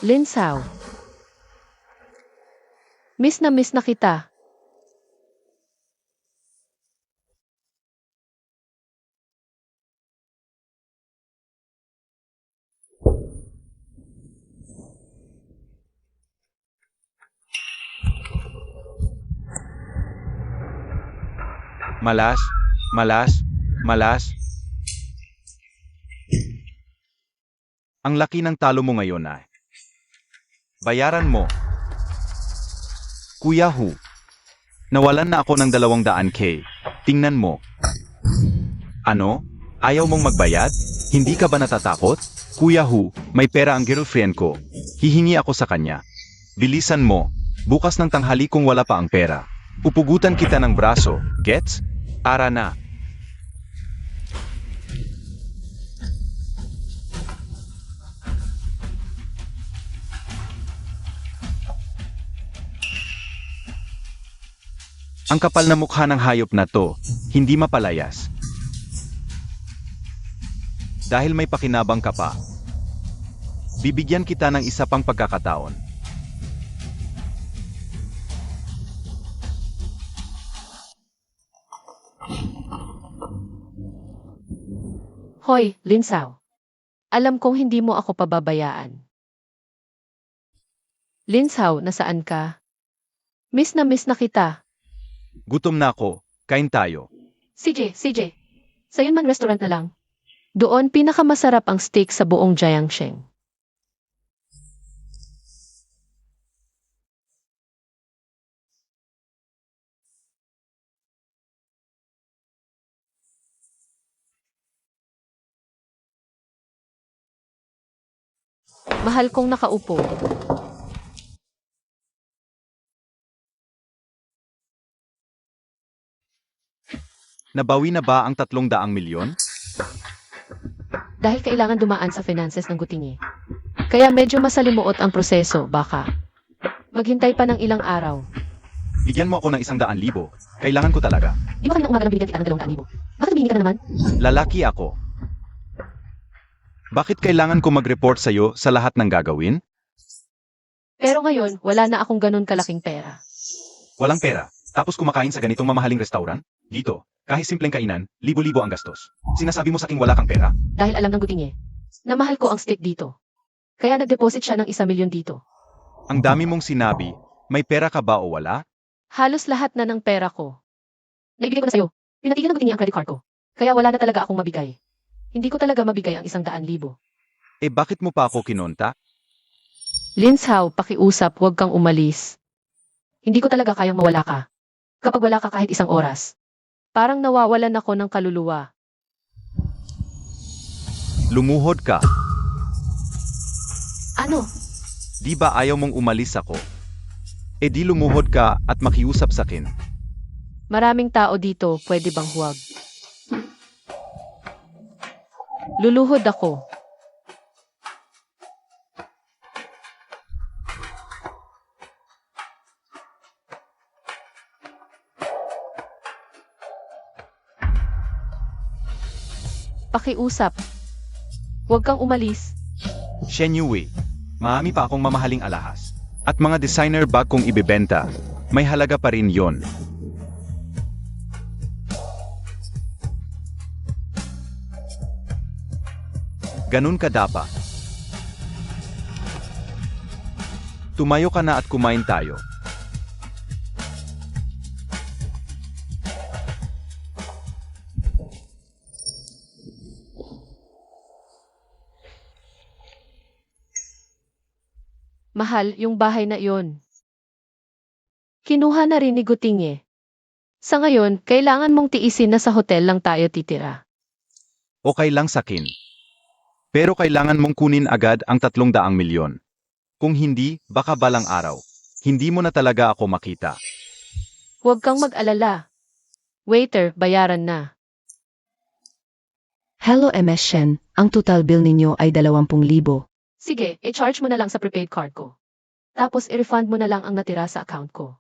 Linsaw, miss na kita. Malas, malas, malas. Ang laki ng talo mo ngayon na. Bayaran mo. Kuya Hu, nawalan na ako ng 200K. Tingnan mo. Ano? Ayaw mong magbayad? Hindi ka ba natatakot? Kuya Hu, may pera ang girlfriend ko. Hihingi ako sa kanya. Bilisan mo. Bukas ng tanghali kung wala pa ang pera. Pupugutan kita ng braso. Gets? Tara na. Ang kapal na mukha ng hayop na to, hindi mapalayas. Dahil may pakinabang ka pa, bibigyan kita ng isa pang pagkakataon. Hoy, Linsaw. Alam kong hindi mo ako pababayaan. Linsaw, nasaan ka? Miss na kita. Gutom na ako, kain tayo. CJ. Sa Yunman restaurant na lang. Doon pinakamasarap ang steak sa buong Jiangsheng. Mahal kong nakaupo. Nabawi na ba ang 300 milyon? Dahil kailangan dumaan sa finances ng Gutingi. Kaya medyo masalimuot ang proseso, baka. Maghintay pa ng ilang araw. Bigyan mo ako ng 100,000. Kailangan ko talaga. Di ba kanina umaga lang binigyan kita ng 200,000? Bakit humingi ka na naman? Lalaki ako. Bakit kailangan ko mag-report sa'yo sa lahat ng gagawin? Pero ngayon, wala na akong ganun kalaking pera. Walang pera. Tapos kumakain sa ganitong mamahaling restaurant? Dito, kahit simpleng kainan, libo-libo ang gastos. Sinasabi mo sa aking wala kang pera? Dahil alam ng Gutingi na mahal ko ang steak dito. Kaya nag-deposit siya ng 1,000,000 dito. Ang dami mong sinabi, may pera ka ba o wala? Halos lahat na ng pera ko. Naibigay ko na sa'yo. Pinatigil ng Gutingi ang credit card ko. Kaya wala na talaga akong mabigay. Hindi ko talaga mabigay ang 100,000. Eh bakit mo pa ako kinonta? Linshao, pakiusap, huwag kang umalis. Hindi ko talaga kayang mawala ka. Kapag wala ka kahit isang oras. Parang nawawalan ako ng kaluluwa. Lumuhod ka. Ano? Di ba ayaw mong umalis ako? Eh di lumuhod ka at makiusap sa akin. Maraming tao dito, pwede bang huwag? Luluhod ako. Pakiusap. Huwag kang umalis. Shen Yue, marami pa akong mamahaling alahas. At mga designer bag kong ibebenta, may halaga pa rin yon. Ganun ka dapat. Tumayo ka na at kumain tayo. Mahal, yung bahay na iyon. Kinuha na rin ni Gutingi. Sa ngayon, kailangan mong tiisin na sa hotel lang tayo titira. Okay lang sakin. Pero kailangan mong kunin agad ang 300 milyon. Kung hindi, baka balang araw. Hindi mo na talaga ako makita. Huwag kang mag-alala. Waiter, bayaran na. Hello MS Shen, ang total bill ninyo ay 20,000. Sige, i-charge mo na lang sa prepaid card ko. Tapos i-refund mo na lang ang natira sa account ko.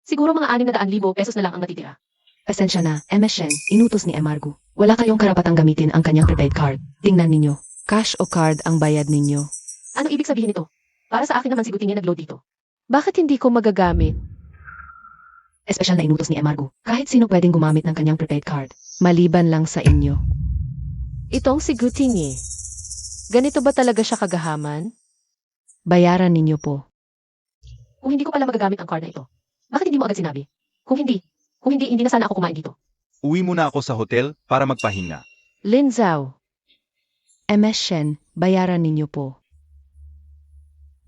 Siguro mga 600,000 pesos na lang ang natitira. Pasensya na, MS Shen, inutos ni Emargo. Wala kayong karapatang gamitin ang kanyang prepaid card. Tingnan ninyo. Cash o card ang bayad ninyo. Ano ibig sabihin nito? Para sa akin naman si Gutingi nag-load dito. Bakit hindi ko magagamit? Espesyal na inutos ni Emargo. Kahit sino pwedeng gumamit ng kanyang prepaid card. Maliban lang sa inyo. Itong si Gutingi. Ganito ba talaga siya kagahaman? Bayaran ninyo po. Kung hindi ko pala magagamit ang card na ito, bakit hindi mo agad sinabi? Kung hindi na sana ako kumain dito. Uwi muna ako sa hotel para magpahinga. Lin Zhao, MS Shen, bayaran ninyo po.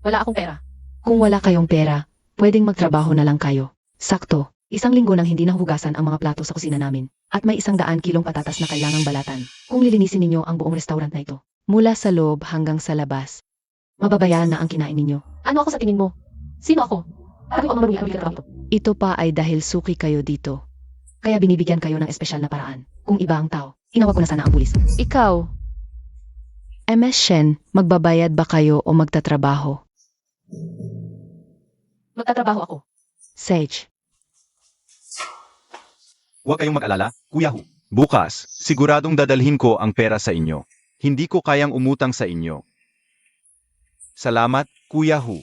wala akong pera. Kung wala kayong pera, pwedeng magtrabaho na lang kayo. Sakto, 1 linggo nang hindi nahugasan ang mga plato sa kusina namin. At may 100 kilong patatas na kailangang balatan. Kung lilinisin ninyo ang buong restaurant na ito. Mula sa loob hanggang sa labas. Mababayaran na ang kinain ninyo. Ano ako sa tingin mo? Sino ako? Sabi ko ang marumi ang trabaho ito. Ito pa ay dahil suki kayo dito. Kaya binibigyan kayo ng espesyal na paraan. Kung iba ang tao, inawag ko na sana ang pulis. Ikaw, MS Shen, magbabayad ba kayo o magtatrabaho? magtatrabaho ako. Sage. Huwag kayong mag-alala, Kuya Hu. Bukas, siguradong dadalhin ko ang pera sa inyo. Hindi ko kayang umutang sa inyo. Salamat, Kuya Hu.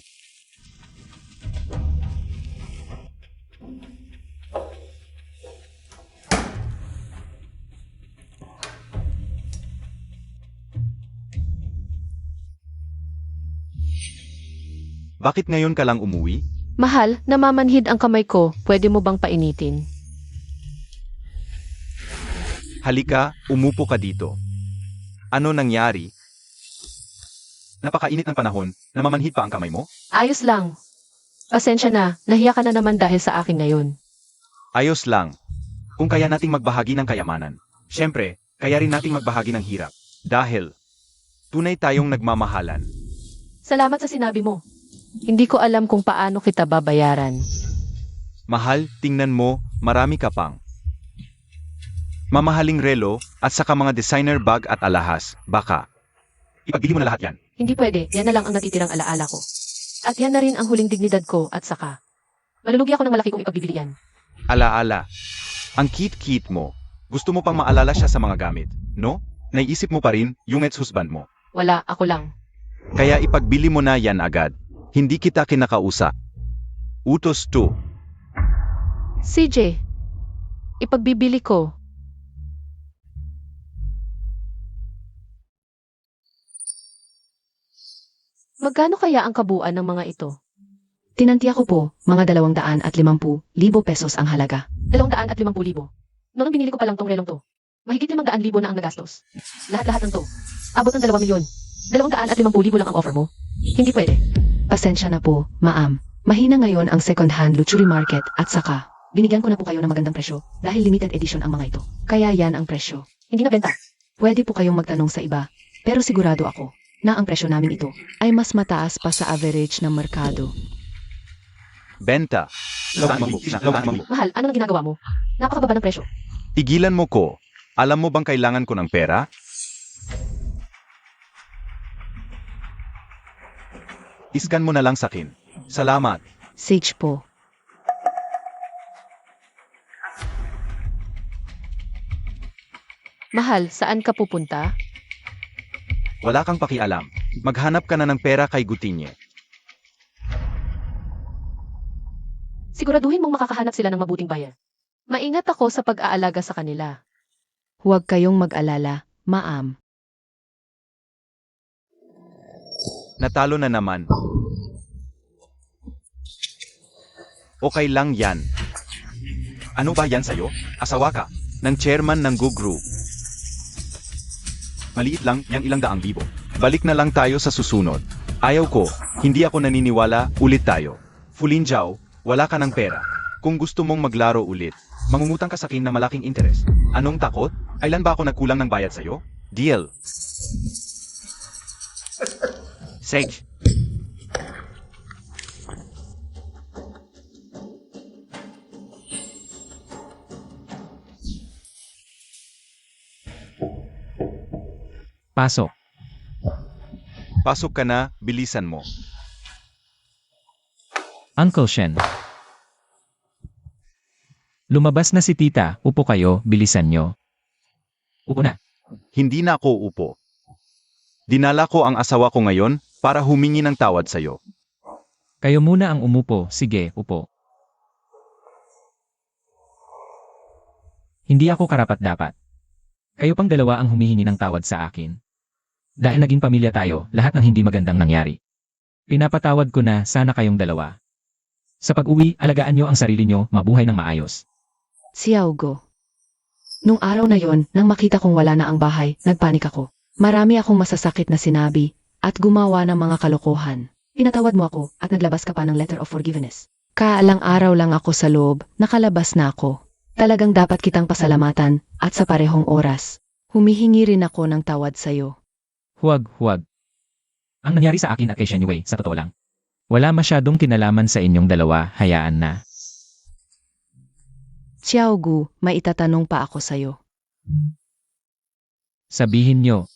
Bakit ngayon ka lang umuwi? Mahal, namamanhid ang kamay ko. Pwede mo bang painitin? Halika, umupo ka dito. Ano nangyari? Napakainit ng panahon, namamanhid pa ang kamay mo? Ayos lang. Pasensya na, nahiya ka na naman dahil sa akin ngayon. Ayos lang. Kung kaya nating magbahagi ng kayamanan. Siyempre, kaya rin nating magbahagi ng hirap. Dahil, tunay tayong nagmamahalan. Salamat sa sinabi mo. Hindi ko alam kung paano kita babayaran. Mahal, tingnan mo, marami ka pang. Mamahaling relo, at saka mga designer bag at alahas, baka. Ipagbili mo na lahat yan. Hindi pwede, yan na lang ang natitirang alaala ko. At yan na rin ang huling dignidad ko at saka. Malulugi ako ng malaki kung ipagbibili yan. Alaala. Ang cute-cute mo. Gusto mo pang maalala siya sa mga gamit, no? Naiisip mo pa rin, yung ex-husband mo. Wala, ako lang. Kaya ipagbili mo na yan agad. Hindi kita kinakausap. Utos 2. CJ, ipagbibili ko. Magkano kaya ang kabuuan ng mga ito? Tinantiya ko po, mga 250,000 pesos ang halaga. 250,000. Noong binili ko pa lang tong relong to, mahigit 500,000 na ang nagastos. Lahat-lahat ng to. Abot ng 2 milyon. 250,000 lang ang offer mo. Hindi pwede. Pasensya na po, ma'am. Mahina ngayon ang second-hand luxury market at saka, binigyan ko na po kayo ng magandang presyo dahil limited edition ang mga ito. Kaya yan ang presyo. Hindi na benta. Pwede po kayong magtanong sa iba, pero sigurado ako na ang presyo namin ito ay mas mataas pa sa average ng merkado. Benta. Mahal, ano nang ginagawa mo? Napakababa ng presyo. Tigilan mo ko. Alam mo bang kailangan ko ng pera? Iskan mo na lang sa akin. Salamat. Sage po. Mahal, saan ka pupunta? Wala kang pakialam. Maghanap ka na ng pera kay Gutinye. Siguraduhin mong makakahanap sila ng mabuting bayan. Maingat ako sa pag-aalaga sa kanila. Huwag kayong mag-alala, ma'am. Natalo na naman. Okay lang yan. Ano ba yan sa'yo? Asawa ka ng chairman ng Gugru. Maliit lang, yang ilang daang libo. Balik na lang tayo sa susunod. Ayaw ko, hindi ako naniniwala, ulit tayo. Fulinjao, wala ka ng pera. Kung gusto mong maglaro ulit, mangungutang ka sa akin na malaking interes. Anong takot? Kailan ba ako nagkulang ng bayad sa'yo? Deal. Sage. Pasok. Pasok ka na, bilisan mo. Uncle Shen. Lumabas na si tita, upo kayo, bilisan nyo. Upo na. Hindi na ako upo. Dinala ko ang asawa ko ngayon para humingi ng tawad sa'yo. Kayo muna ang umupo, sige, upo. Hindi ako karapat-dapat. Kayo pang dalawa ang humihingi ng tawad sa akin. Dahil naging pamilya tayo, lahat ng hindi magandang nangyari. Pinapatawad ko na sana kayong dalawa. Sa pag-uwi, alagaan nyo ang sarili nyo, mabuhay ng maayos. Si Augo. Nung araw na yon, nang makita kong wala na ang bahay, nagpanik ako. Marami akong masasakit na sinabi, at gumawa ng mga kalokohan. Pinatawad mo ako, at naglabas ka pa ng letter of forgiveness. Kaalang araw lang ako sa loob, nakalabas na ako. Talagang dapat kitang pasalamatan, at sa parehong oras. Humihingi rin ako ng tawad sa'yo. Huwag. Ang nangyari sa akin at kay Shenyue, sa totoo lang. Wala masyadong kinalaman sa inyong dalawa, hayaan na. Xiaogu, may itatanong pa ako sa'yo. Sabihin nyo,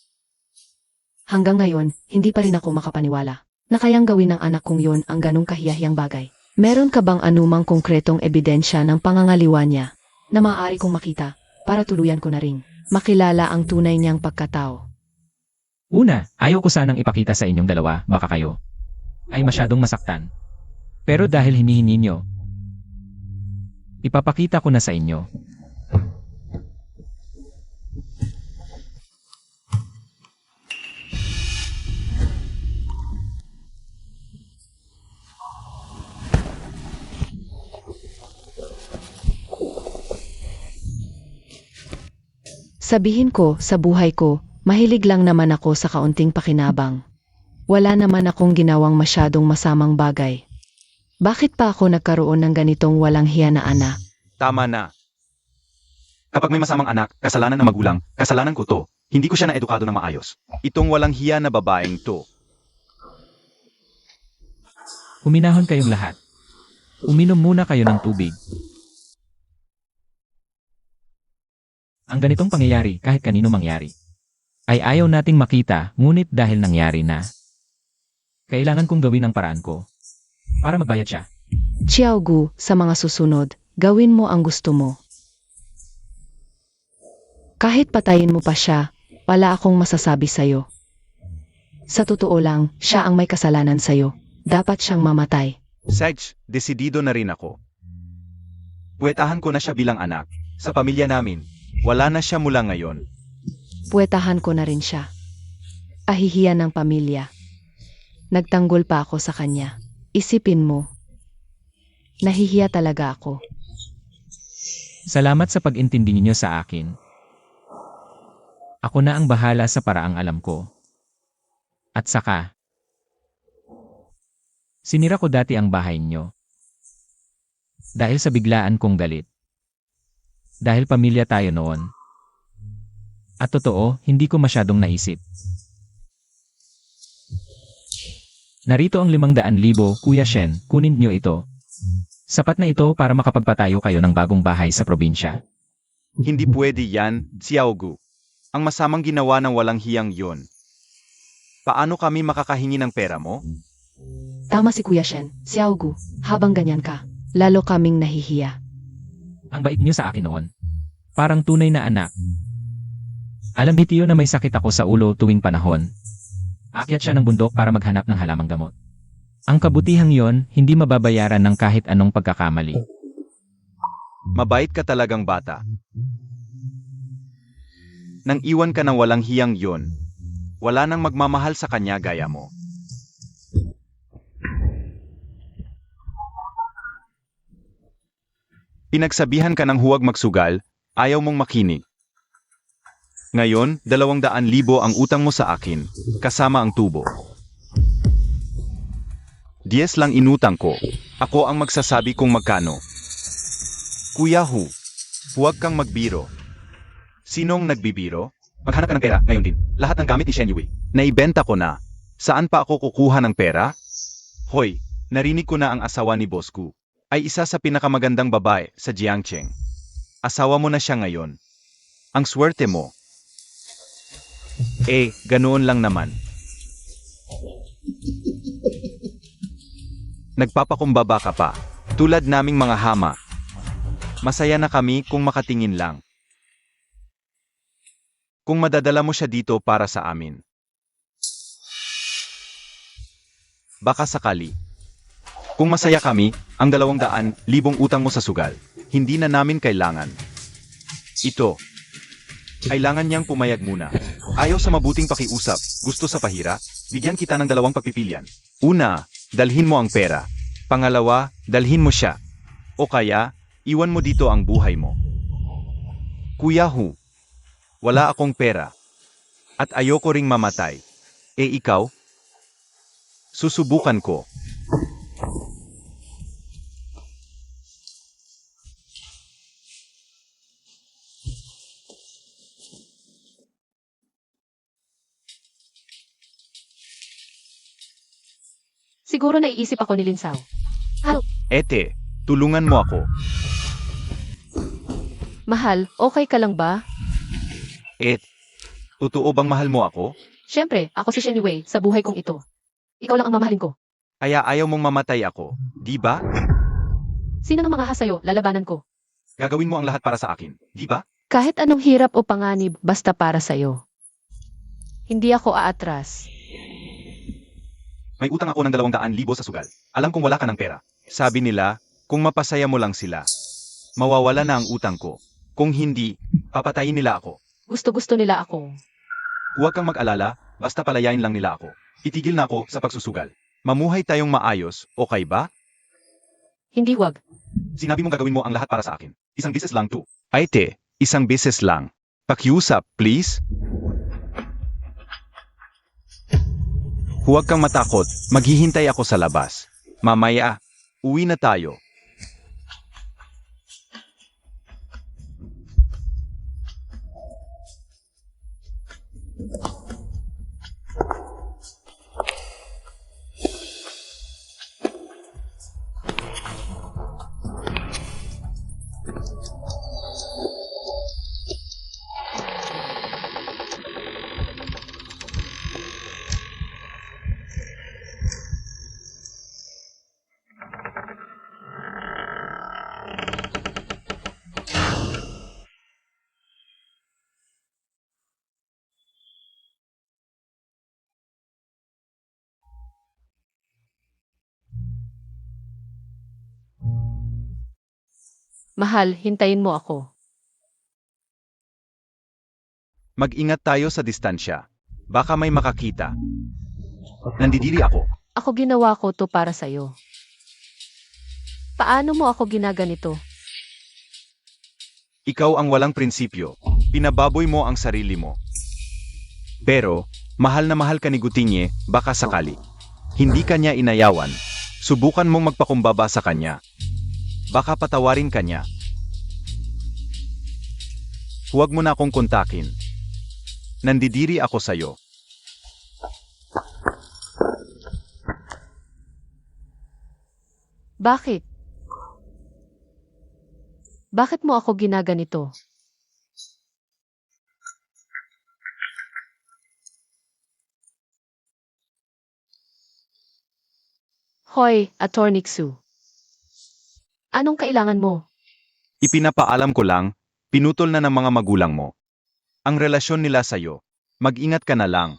Hanggang ngayon, hindi pa rin ako makapaniwala na kayang gawin ng anak kong yon ang ganong kahiyahiyang bagay. Meron ka bang anumang konkretong ebidensya ng pangangaliwa niya na maaari kong makita para tuluyan ko na ring makilala ang tunay niyang pagkatao? una, ayaw ko sanang ipakita sa inyong dalawa, baka kayo ay masyadong masaktan. Pero dahil hinihingi nyo, ipapakita ko na sa inyo. Sabihin ko, sa buhay ko, mahilig lang naman ako sa kaunting pakinabang. Wala naman akong ginawang masyadong masamang bagay. Bakit pa ako nagkaroon ng ganitong walang hiya na anak? Tama na. Kapag may masamang anak, kasalanan ng magulang, kasalanan ko to. Hindi ko siya na-edukado ng maayos. Itong walang hiya na babaeng to. Huminahon kayong lahat. Uminom muna kayo ng tubig. Ang ganitong pangyayari kahit kanino mangyari, ay ayaw nating makita, ngunit dahil nangyari na, kailangan kong gawin ang paraan ko para magbayad siya. Xiaogu, sa mga susunod, gawin mo ang gusto mo. Kahit patayin mo pa siya, wala akong masasabi sa'yo. Sa totoo lang, siya ang may kasalanan sa'yo. Dapat siyang mamatay. Sedge, desidido na rin ako. Puwetahan ko na siya bilang anak. Sa pamilya namin, wala na siya mula ngayon. Puwetahan ko na rin siya. Kahihiyan ng pamilya. Nagtanggol pa ako sa kanya. Isipin mo. Nahihiya talaga ako. Salamat sa pag-intindi ninyo sa akin. Ako na ang bahala sa paraang alam ko. At saka, sinira ko dati ang bahay niyo. Dahil sa biglaan kong galit. Dahil pamilya tayo noon. At totoo, hindi ko masyadong naisip. Narito ang 500,000, Kuya Shen, kunin niyo ito. Sapat na ito para makapagpatayo kayo ng bagong bahay sa probinsya. Hindi pwede yan, Xiaogu. Ang masamang ginawa ng walang hiyang yon. Paano kami makakahingi ng pera mo? Tama si Kuya Shen. Xiaogu, habang ganyan ka, lalo kaming nahihiya. Ang bait niyo sa akin noon. Parang tunay na anak. Alam ni Tio na may sakit ako sa ulo tuwing panahon. Akyat siya ng bundok para maghanap ng halamang gamot. Ang kabutihang yon, hindi mababayaran ng kahit anong pagkakamali. Mabait ka talagang bata. Nang iwan ka ng walang hiyang yon, wala nang magmamahal sa kanya gaya mo. Pinagsabihan ka ng huwag magsugal, ayaw mong makinig. Ngayon, 200,000 ang utang mo sa akin, kasama ang tubo. 10 lang inutang ko. Ako ang magsasabi kung magkano. Kuya Hu, huwag kang magbiro. Sinong nagbibiro? Maghanap ka ng pera, ngayon din. Lahat ng gamit ni Shen Yue. Naibenta ko na. Saan pa ako kukuha ng pera? Hoy, narinig ko na ang asawa ni Bosku. Ay isa sa pinakamagandang babae sa Jiangcheng. Asawa mo na siya ngayon. Ang swerte mo. Ganoon lang naman. Nagpapakumbaba ka pa. Tulad naming mga hama. Masaya na kami kung makatingin lang. Kung madadala mo siya dito para sa amin. Baka sakali. Kung masaya kami, ang 200,000 utang mo sa sugal, hindi na namin kailangan. Ito. Kailangan niyang pumayag muna. Ayaw sa mabuting pakiusap, gusto sa pahira, bigyan kita ng 2 pagpipilian. Una, dalhin mo ang pera. Pangalawa, dalhin mo siya. O kaya, iwan mo dito ang buhay mo. Kuya Hu, wala akong pera. At ayoko ring mamatay. Ikaw? Susubukan ko. Siguro naiisip ako ni Linsaw. Ete, tulungan mo ako. Mahal, okay ka lang ba? Totoo bang mahal mo ako? Siyempre, ako si Shen Yue sa buhay kong ito. Ikaw lang ang mamahalin ko. Kaya ayaw mong mamatay ako, di ba? Sino nang makahas sa'yo, lalabanan ko. Gagawin mo ang lahat para sa akin, di ba? Kahit anong hirap o panganib, basta para sa'yo. Hindi ako aatras. May utang ako ng 200,000 sa sugal. Alam kong wala ka ng pera. Sabi nila, kung mapasaya mo lang sila, mawawala na ang utang ko. Kung hindi, papatayin nila ako. Gusto-gusto nila ako. Huwag kang mag-alala, basta palayain lang nila ako. Itigil na ako sa pagsusugal. Mamuhay tayong maayos, okay ba? Hindi wag. Sinabi mong gagawin mo ang lahat para sa akin. Isang beses lang to. Ay te, isang beses lang. Pakiusap, please. Huwag kang matakot, maghihintay ako sa labas. Mamaya, uwi na tayo. Mahal, hintayin mo ako. Mag-ingat tayo sa distansya. Baka may makakita. Nandidiri ako. Ako ginawa ko to para sa'yo. Paano mo ako ginaganito? Ikaw ang walang prinsipyo. Pinababoy mo ang sarili mo. Pero, mahal na mahal ka ni Gutinye, baka sakali. Hindi kanya inayawan. Subukan mong magpakumbaba sa kanya. Baka patawarin kanya. Huwag mo na akong kontakin. Nandidiri ako sa'yo. Bakit? Bakit mo ako ginaganito? Hoy, Attorney Xu. Anong kailangan mo? Ipinapaalam ko lang, pinutol na ng mga magulang mo. Ang relasyon nila sa'yo. Mag-ingat ka na lang.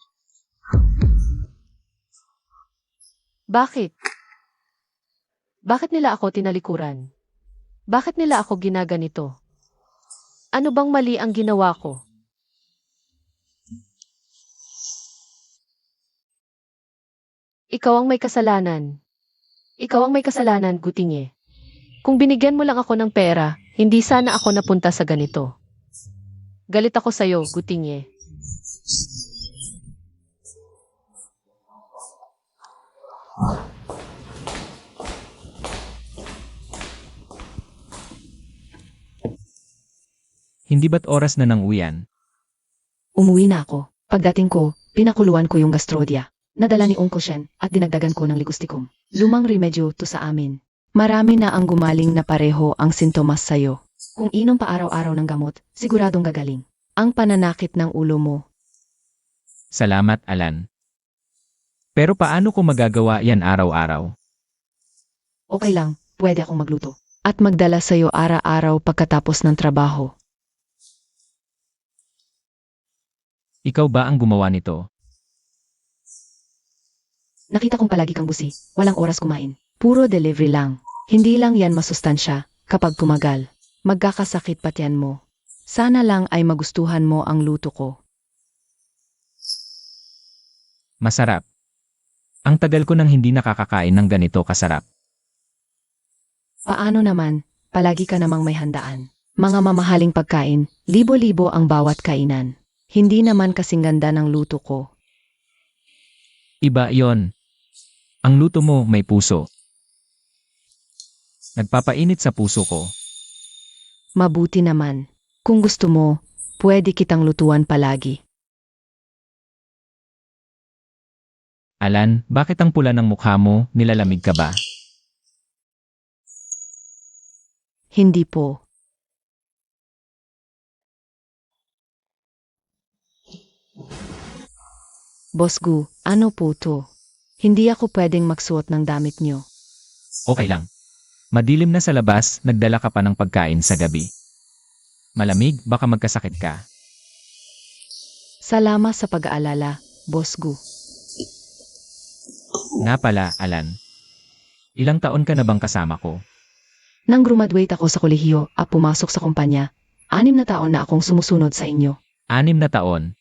Bakit? Bakit nila ako tinalikuran? Bakit nila ako ginaganito? Ano bang mali ang ginawa ko? Ikaw ang may kasalanan. Ikaw ang may kasalanan, Gutinye. Kung binigyan mo lang ako ng pera, hindi sana ako napunta sa ganito. Galit ako sa'yo, Gutinye. Hindi ba't oras na ng uwian? Umuwi na ako. Pagdating ko, pinakuluan ko yung gastrodia. Nadala ni Uncle Shen at dinagdagan ko ng ligustikum. Lumang remedyo to sa amin. Marami na ang gumaling na pareho ang sintomas sa'yo. Kung inom pa araw-araw ng gamot, siguradong gagaling. Ang pananakit ng ulo mo. Salamat, Alan. Pero paano ko magagawa yan araw-araw? Okay lang, pwede akong magluto. At magdala sa'yo araw-araw pagkatapos ng trabaho. Ikaw ba ang gumawa nito? Nakita kong palagi kang busi. Walang oras kumain. Puro delivery lang. Hindi lang yan masustansya. Kapag tumagal, magkakasakit patiyan mo. Sana lang ay magustuhan mo ang luto ko. Masarap. Ang tagal ko nang hindi nakakakain ng ganito kasarap. Paano naman, palagi ka namang may handaan. Mga mamahaling pagkain, libo-libo ang bawat kainan. Hindi naman kasing ganda ng luto ko. Iba yon. Ang luto mo may puso. Nagpapainit sa puso ko. Mabuti naman. Kung gusto mo, pwede kitang lutuan palagi. Alan, bakit ang pula ng mukha mo, nilalamig ka ba? Hindi po. Boss Gu, ano po to? Hindi ako pwedeng magsuot ng damit nyo. Okay lang. Madilim na sa labas, nagdala ka pa ng pagkain sa gabi. Malamig, baka magkasakit ka. Salamat sa pag-aalala, Boss Gu. Nga pala, Alan. Ilang taon ka na bang kasama ko? Nang graduate ako sa kolehiyo at pumasok sa kumpanya, 6 na taon na akong sumusunod sa inyo. 6 na taon.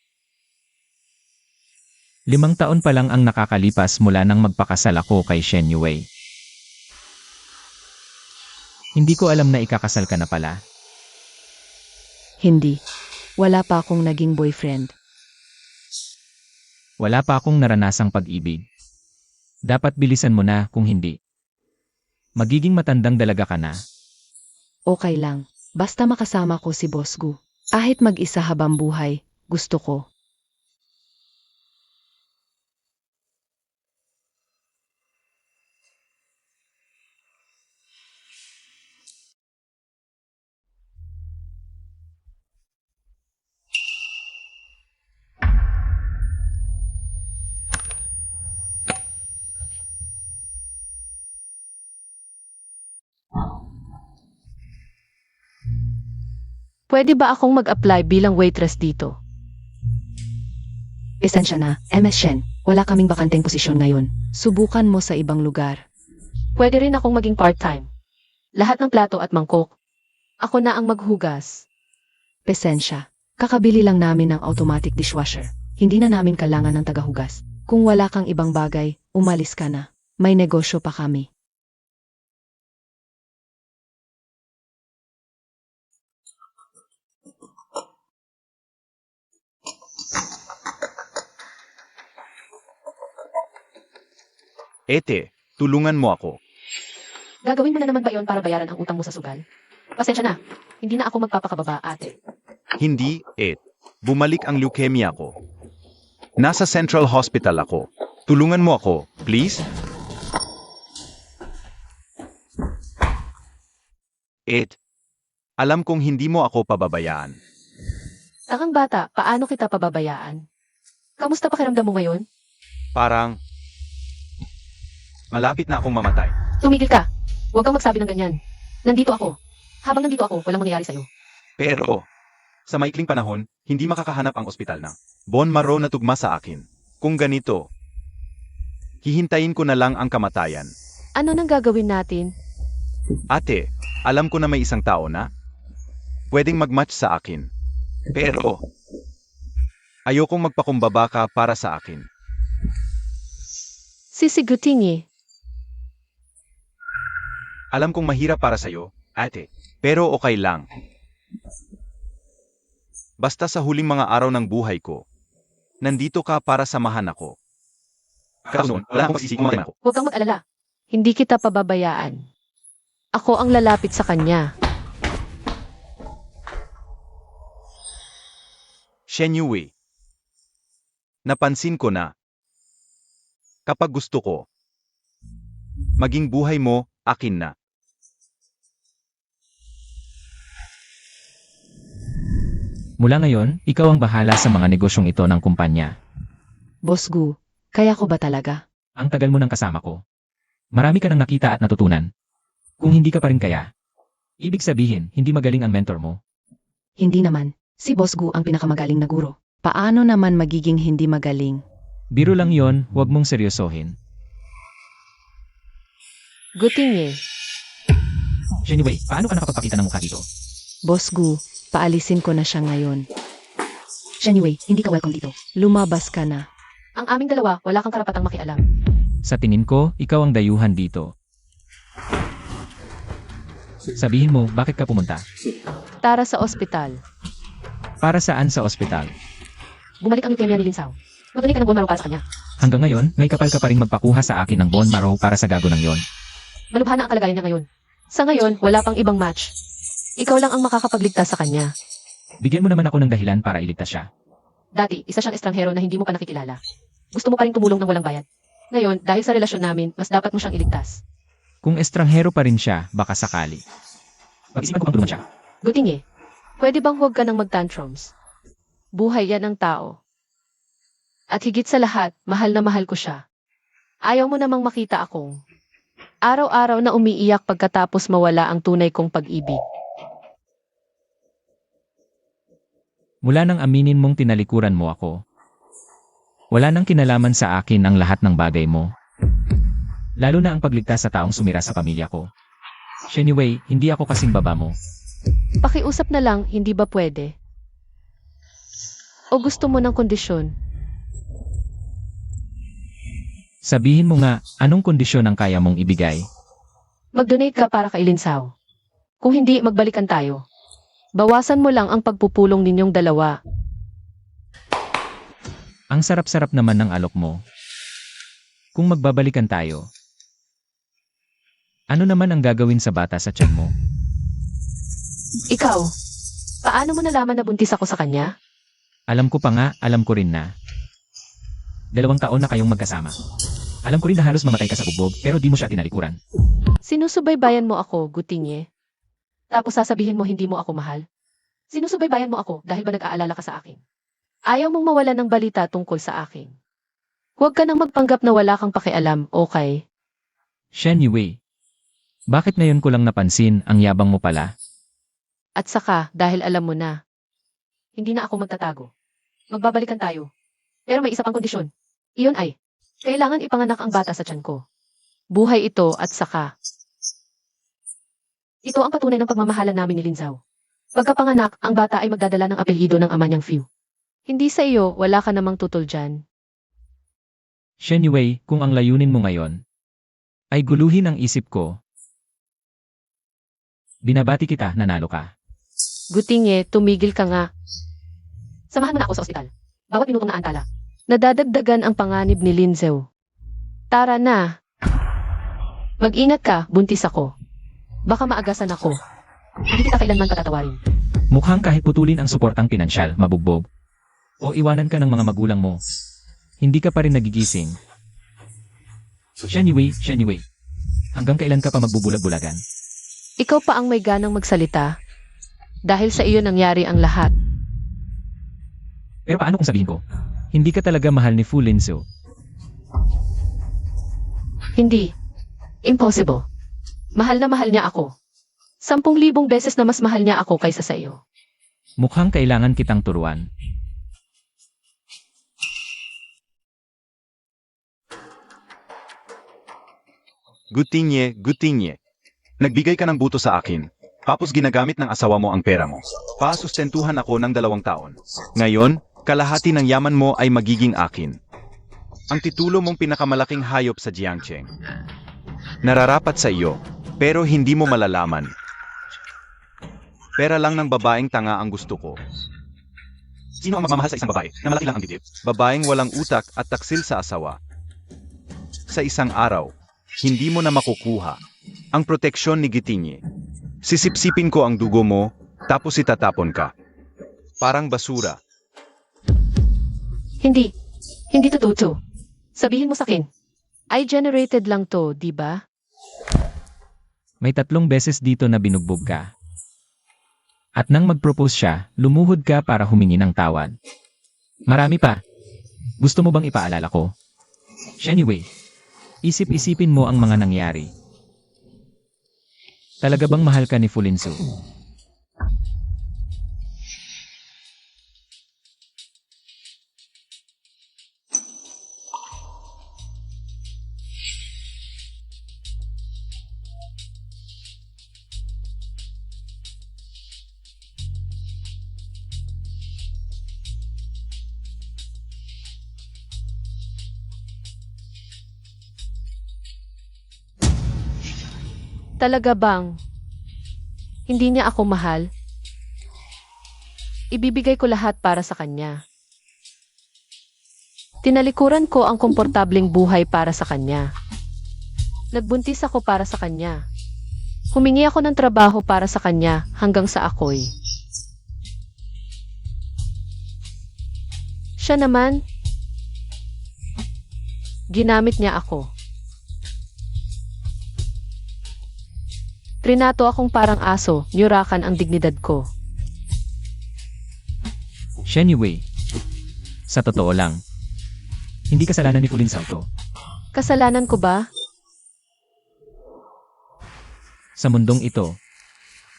5 taon pa lang ang nakakalipas mula nang magpakasal ako kay Shen Yue. Hindi ko alam na ikakasal ka na pala. Hindi. Wala pa akong naging boyfriend. Wala pa akong naranasang pag-ibig. Dapat bilisan mo na kung hindi. Magiging matandang dalaga ka na. Okay lang. Basta makasama ko si Boss Gu. Kahit mag-isa habang buhay, gusto ko. Pwede ba akong mag-apply bilang waitress dito? Esensya na, MS Shen. Wala kaming bakanteng posisyon ngayon. Subukan mo sa ibang lugar. Pwede rin akong maging part-time. Lahat ng plato at mangkok. Ako na ang maghugas. Pesensya. Kakabili lang namin ng automatic dishwasher. Hindi na namin kailangan ng tagahugas. Kung wala kang ibang bagay, umalis ka na. May negosyo pa kami. Ete, tulungan mo ako. Gagawin mo na naman ba yon para bayaran ang utang mo sa sugal? Pasensya na. Hindi na ako magpapakababa, ate. Hindi, Bumalik ang leukemia ko. Nasa Central Hospital ako. Tulungan mo ako, please? Alam kong hindi mo ako pababayaan. Takang bata, paano kita pababayaan? Kamusta pakiramdam mo ngayon? Parang malapit na akong mamatay. Tumigil ka. Huwag kang magsabi ng ganyan. Nandito ako. Habang nandito ako, walang mangyayari sa'yo. Pero, sa maikling panahon, hindi makakahanap ang ospital ng bone marrow na tugma sa akin. Kung ganito, hihintayin ko na lang ang kamatayan. Ano nang gagawin natin? Ate, alam ko na may isang tao na pwedeng mag-match sa akin. Pero, ayokong magpakumbaba ka para sa akin. Sisigutin eh. Alam kong mahirap para sa'yo, ate, pero okay lang. Basta sa huling mga araw ng buhay ko, nandito ka para samahan ako. Kasunod, wala akong masisisi kung ako. Huwag kang mag-alala. Hindi kita pababayaan. Ako ang lalapit sa kanya. Shen Yue. Napansin ko na, kapag gusto ko, maging buhay mo, akin na. Mula ngayon, ikaw ang bahala sa mga negosyong ito ng kumpanya. Boss Gu, kaya ko ba talaga? Ang tagal mo ng kasama ko. Marami ka nang nakita at natutunan. Kung hindi ka pa rin kaya, ibig sabihin, hindi magaling ang mentor mo. Hindi naman. Si Boss Gu ang pinakamagaling na guro. Paano naman magiging hindi magaling? Biro lang yon, huwag mong seryosohin. Guting eh. Anyway, paano ka nakapagpakita ng mukha dito? Boss Gu, paalisin ko na siya ngayon. Anyway, hindi ka welcome dito. Lumabas ka na. Ang aming dalawa, wala kang karapatang makialam. Sa tingin ko, ikaw ang dayuhan dito. Sabihin mo, bakit ka pumunta? Tara sa ospital. Para saan sa ospital? Bumalik ang leukemia ni Linsaw. Magbalik ka ng bone marrow para sa kanya. Hanggang ngayon, may kapal ka pa rin magpakuha sa akin ng bone marrow para sa gago ng yon. Malubha na ang kalagayan niya ngayon. Sa ngayon, wala pang ibang match. Ikaw lang ang makakapagligtas sa kanya. Bigyan mo naman ako ng dahilan para iligtas siya. Dati, isa siyang estranghero na hindi mo pa nakikilala. Gusto mo pa rin tumulong ng walang bayad. Ngayon, dahil sa relasyon namin, mas dapat mo siyang iligtas. Kung estranghero pa rin siya, baka sakali. Pag-isipan ko pang tulungan siya. Guting eh. Pwede bang huwag ka nang mag-tantrums? Buhay yan ng tao. At higit sa lahat, mahal na mahal ko siya. Ayaw mo namang makita akong araw-araw na umiiyak pagkatapos mawala ang tunay kong pag-ibig. Mula nang aminin mong tinalikuran mo ako, wala nang kinalaman sa akin ang lahat ng bagay mo. Lalo na ang pagligtas sa taong sumira sa pamilya ko. Anyway, hindi ako kasing baba mo. Pakiusap na lang, hindi ba pwede? O gusto mo ng kondisyon? Sabihin mo nga, anong kondisyon ang kaya mong ibigay? Mag-donate ka para kay Linsaw. Kung hindi, magbalikan tayo. Bawasan mo lang ang pagpupulong ninyong dalawa. Ang sarap-sarap naman ng alok mo. Kung magbabalikan tayo, ano naman ang gagawin sa bata sa tiyan mo? Ikaw, paano mo nalaman na buntis ako sa kanya? Alam ko pa nga, alam ko rin na. 2 taon na kayong magkasama. Alam ko rin na halos mamatay ka sa bugbog, pero di mo siya tinalikuran. Sinusubaybayan mo ako, Gutinye. Tapos sasabihin mo hindi mo ako mahal? Sinusubaybayan mo ako dahil ba nag-aalala ka sa akin? Ayaw mong mawalan ng balita tungkol sa akin. Huwag ka nang magpanggap na wala kang pakialam, okay? Shen Yue, bakit ngayon ko lang napansin ang yabang mo pala? At saka, dahil alam mo na, hindi na ako magtatago. Magbabalikan tayo. Pero may isa pang kondisyon. Iyon ay, kailangan ipanganak ang bata sa tiyan ko. Buhay ito at saka. Ito ang patunay ng pagmamahalan namin ni Linzao. Pagkapanganak, ang bata ay magdadala ng apelyido ng ama niyang Fiu. Hindi sa iyo, wala ka namang tutol dyan. Shen Yue, kung ang layunin mo ngayon ay guluhin ang isip ko, binabati kita, nanalo ka. Gutinge, tumigil ka nga. Samahan mo na ako sa ospital. Bawat minutong naantala. Nadadagdagan ang panganib ni Linzao. Tara na. Mag-ingat ka, buntis ako. Baka maagasan ako. Hindi kita kailanman patatawarin. Mukhang kahit putulin ang suportang pinansyal, mabugbog, o iwanan ka ng mga magulang mo, hindi ka pa rin nagigising. Shen Yue, hanggang kailan ka pa magbubulag-bulagan? Ikaw pa ang may ganang magsalita. Dahil sa iyo nangyari ang lahat. Pero paano kung sabihin ko, hindi ka talaga mahal ni Fu Linzao? Hindi. Impossible. Mahal na mahal niya ako. 10,000 beses na mas mahal niya ako kaysa sa iyo. Mukhang kailangan kitang turuan. Gutinye. Nagbigay ka ng buto sa akin. Tapos ginagamit ng asawa mo ang pera mo. Pasustentuhan ako ng 2 taon. Ngayon, kalahati ng yaman mo ay magiging akin. Ang titulo mong pinakamalaking hayop sa Jiangcheng. Nararapat sa iyo, pero hindi mo malalaman. Pera lang ng babaeng tanga ang gusto ko. Sino ang magmamahal sa isang babae na malaki lang ang dibdib? Babaeng walang utak at taksil sa asawa. Sa isang araw, hindi mo na makukuha ang proteksyon ni Gutinye. Sisipsipin ko ang dugo mo, tapos itatapon ka. Parang basura. Hindi. Hindi totoo to. Sabihin mo sa akin. I generated lang to, di ba? May 3 beses dito na binugbog ka. At nang mag-propose siya, lumuhod ka para humingi ng tawad. Marami pa. Gusto mo bang ipaalala ko? Anyway, isip-isipin mo ang mga nangyari. Talaga bang mahal ka ni Fu Linzao? Talaga bang hindi niya ako mahal? Ibibigay ko lahat para sa kanya. Tinalikuran ko ang komportableng buhay para sa kanya. Nagbuntis ako para sa kanya. Humingi ako ng trabaho para sa kanya hanggang sa ako'y. Siya naman, ginamit niya ako. Trinato akong parang aso, nyurakan ang dignidad ko. Anyway, sa totoo lang, hindi kasalanan ni Fu Linzao to. Kasalanan ko ba? Sa mundong ito,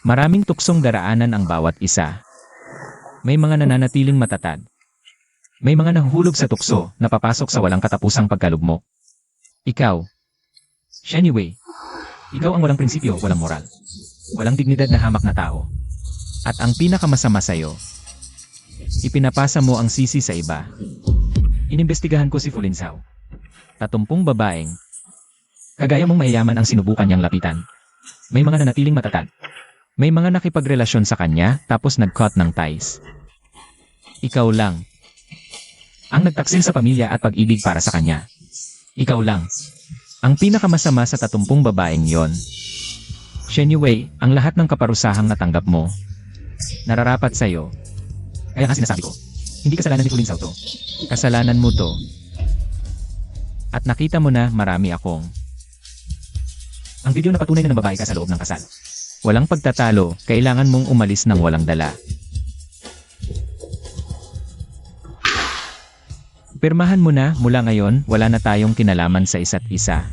maraming tuksong daraanan ang bawat isa. May mga nananatiling matatag. May mga nahuhulog sa tukso na papasok sa walang katapusang pagkalugmok. Ikaw, anyway, ikaw ang walang prinsipyo, walang moral. Walang dignidad na hamak na tao. At ang pinakamasama sa'yo, ipinapasa mo ang sisi sa iba. Inimbestigahan ko si Fu Linzao. 30 babaeng, kagaya mong mayayaman ang sinubukan niyang lapitan. May mga nanatiling matatag. May mga nakipagrelasyon sa kanya tapos nag-cut ng ties. Ikaw lang. Ang nagtaksil sa pamilya at pag-ibig para sa kanya. Ikaw lang. Ang pinakamasama sa 30 babaeng yon. Shen Yue, ang lahat ng kaparusahang natanggap mo, nararapat sa'yo. Kaya nga sinasabi ko, hindi kasalanan ni Fulin Sao to. Kasalanan mo to. At nakita mo na marami akong. Ang video na patunay na ng babae ka sa loob ng kasal. Walang pagtatalo, kailangan mong umalis ng walang dala. Pirmahan mo na, mula ngayon, wala na tayong kinalaman sa isa't isa.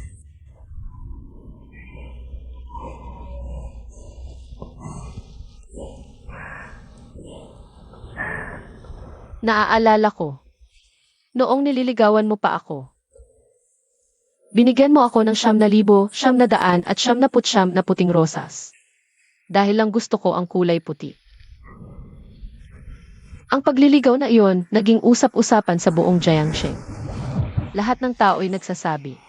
Naaalala ko. Noong nililigawan mo pa ako. Binigyan mo ako ng 9,000, 900 at 99 na puting rosas. Dahil lang gusto ko ang kulay puti. Ang pagliligaw na iyon naging usap-usapan sa buong Jiangsheng. Lahat ng tao ay nagsasabi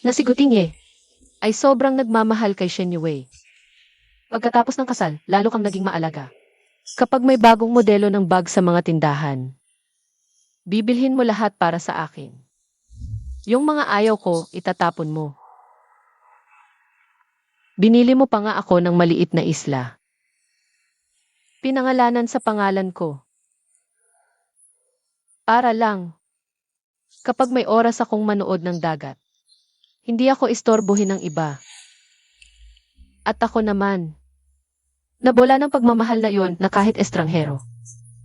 na si Gutingye ay sobrang nagmamahal kay Shen Yue. Pagkatapos ng kasal, lalo kang naging maalaga. Kapag may bagong modelo ng bag sa mga tindahan, bibilhin mo lahat para sa akin. Yung mga ayaw ko, itatapon mo. Binili mo pa nga ako ng maliit na isla. Pinangalanan sa pangalan ko. Para lang. Kapag may oras akong manood ng dagat, hindi ako istorbohin ng iba. At ako naman, nabola ng pagmamahal na yon na kahit estranghero.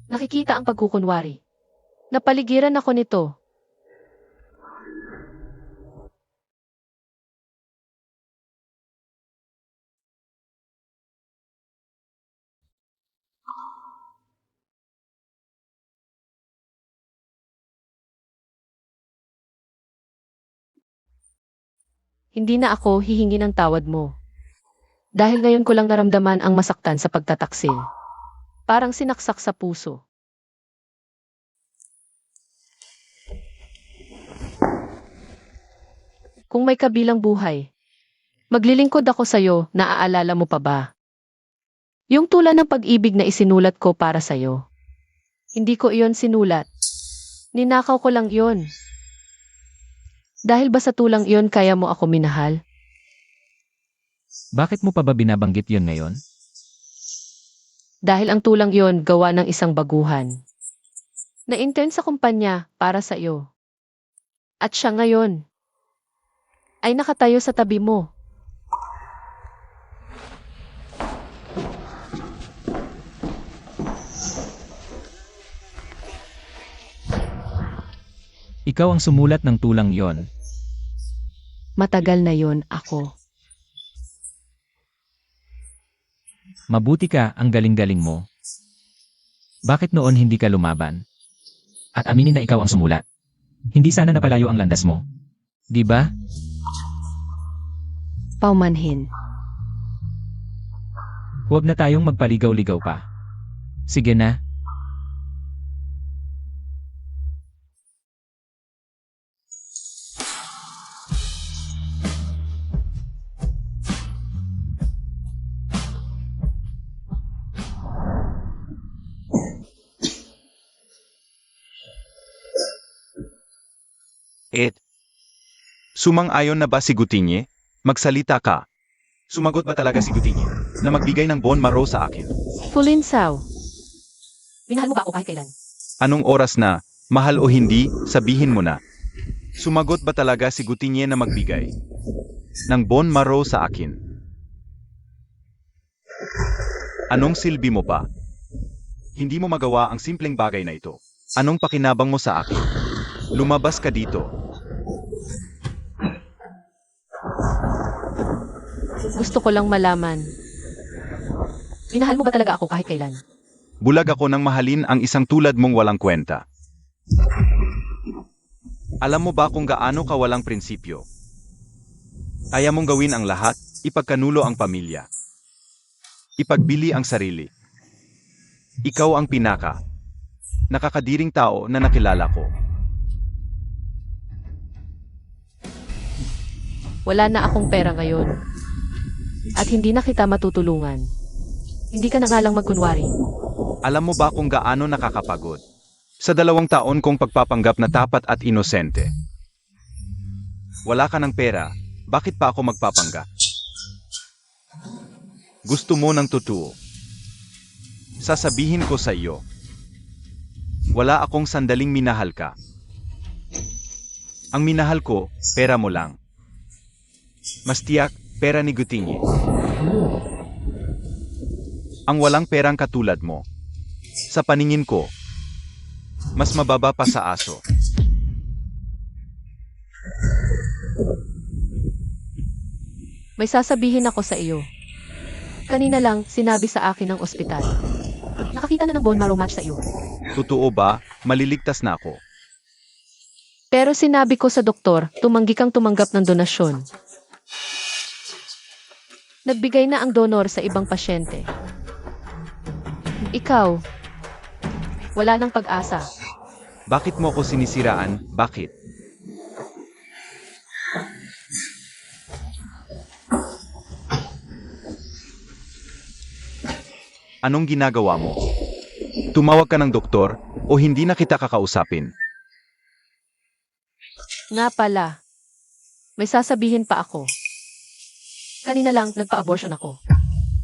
Nakikita ang pagkukunwari. Napaligiran ako nito. Hindi na ako hihingi ng tawad mo. Dahil ngayon ko lang naramdaman ang masaktan sa pagtataksil. Parang sinaksak sa puso. Kung may kabilang buhay, maglilingkod ako sa'yo, naaalala mo pa ba? Yung tula ng pag-ibig na isinulat ko para sa'yo. Hindi ko iyon sinulat. Ninakaw ko lang iyon. Dahil ba sa tulang iyon kaya mo ako minahal? Bakit mo pa ba binabanggit yon ngayon? Dahil ang tulang iyon gawa ng isang baguhan. Na-intern sa kumpanya para sa iyo. At siya ngayon ay nakatayo sa tabi mo. Ikaw ang sumulat ng tulang yon. Matagal na yon ako. Mabuti ka, ang galing-galing mo. Bakit noon hindi ka lumaban? At aminin na ikaw ang sumulat. Hindi sana napalayo ang landas mo. Di ba? Paumanhin. Huwag na tayong magpaligaw-ligaw pa. Sige na. Sumang-ayon na ba si Gutingye? Magsalita ka. Sumagot ba talaga si Gutingye na magbigay ng bone marrow sa akin? Fulin Sao. Minahal mo ba ako kahit kailan? Anong oras na, mahal o hindi, sabihin mo na. Sumagot ba talaga si Gutingye na magbigay ng bone marrow sa akin? Anong silbi mo pa? Hindi mo magawa ang simpleng bagay na ito. Anong pakinabang mo sa akin? Lumabas ka dito. Gusto ko lang malaman. Minahal mo ba talaga ako kahit kailan? Bulag ako nang mahalin ang isang tulad mong walang kwenta. Alam mo ba kung gaano ka walang prinsipyo? Kaya mong gawin ang lahat, ipagkanulo ang pamilya. Ipagbili ang sarili. Ikaw ang nakakadiring tao na nakilala ko. Wala na akong pera ngayon. at hindi na kita matutulungan. Hindi ka na nga lang magkunwari. Alam mo ba kung gaano nakakapagod? Sa 2 taon kong pagpapanggap na tapat at inosente. Wala ka ng pera, bakit pa ako magpapanggap? Gusto mo ng totoo. Sasabihin ko sa iyo. Wala akong sandaling minahal ka. Ang minahal ko, pera mo lang. Mas tiyak, pera ni Gutingi. Ang walang perang katulad mo. Sa paningin ko, mas mababa pa sa aso. May sasabihin ako sa iyo. Kanina lang, sinabi sa akin ng ospital. Nakakita na ng bone marrow match sa iyo. Totoo ba, maliligtas na ako? Pero sinabi ko sa doktor, tumanggi kang tumanggap ng donasyon. Nagbigay na ang donor sa ibang pasyente. Ikaw, wala nang pag-asa. Bakit mo ako sinisiraan? Bakit? Anong ginagawa mo? Tumawag ka ng doktor o hindi na kita kakausapin? Nga pala, may sasabihin pa ako. Kanina lang, nagpa-abortion ako.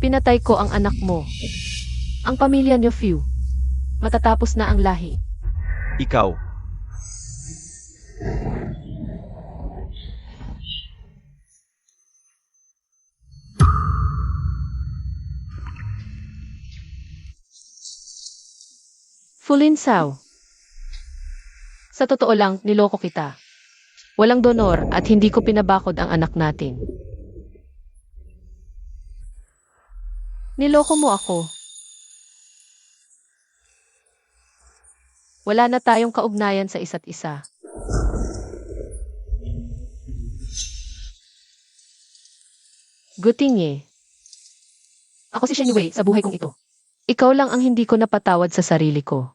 Pinatay ko ang anak mo. Ang pamilya niyo few. Matatapos na ang lahi. Ikaw. Fulinsaw. Sa totoo lang, niloko kita. Walang donor at hindi ko pinabakod ang anak natin. Niloko mo ako. Wala na tayong kaugnayan sa isa't isa. Gutingi. Ako si Shen Yue sa buhay kong ito. Ikaw lang ang hindi ko napatawad sa sarili ko.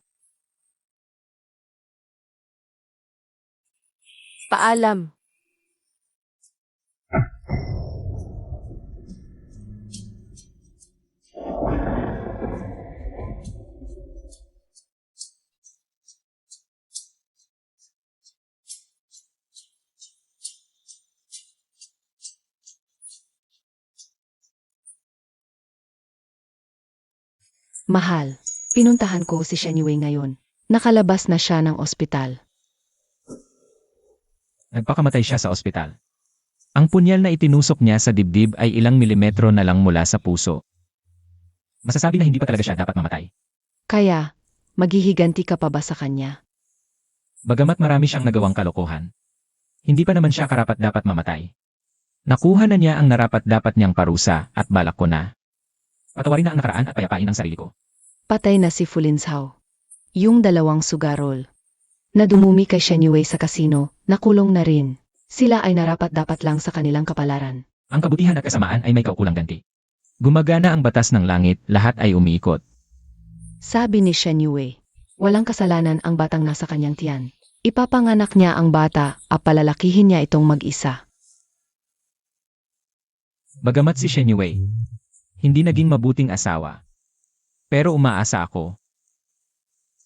Paalam. Mahal, pinuntahan ko si Shen Yue ngayon. Nakalabas na siya ng ospital. Nagpakamatay siya sa ospital. Ang punyal na itinusok niya sa dibdib ay ilang milimetro na lang mula sa puso. Masasabi na hindi pa talaga siya dapat mamatay. Kaya, maghihiganti ka pa ba sa kanya? Bagamat marami siyang nagawang kalokohan, hindi pa naman siya karapat-dapat mamatay. Nakuha na niya ang narapat-dapat niyang parusa at balak ko na. Patawarin na ang nakaraan at payapain ang sarili ko. Patay na si Fulinsaw. Yung 2 sugarol. Na dumumi kay Shen Yue sa kasino, nakulong na rin. Sila ay narapat-dapat lang sa kanilang kapalaran. Ang kabutihan at kasamaan ay may kaukulang ganti. Gumagana ang batas ng langit, lahat ay umiikot. Sabi ni Shen Yue, walang kasalanan ang batang nasa kanyang tiyan. Ipapanganak niya ang bata at palalakihin niya itong mag-isa. Bagamat si Shen Yue, hindi naging mabuting asawa. Pero umaasa ako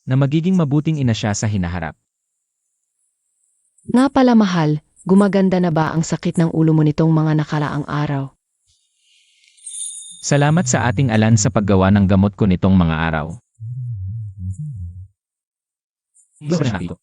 na magiging mabuting ina siya sa hinaharap. Nga pala mahal, gumaganda na ba ang sakit ng ulo mo nitong mga nakaraang araw? Salamat sa ating Alan sa paggawa ng gamot ko nitong mga araw. Hindi ko na ito.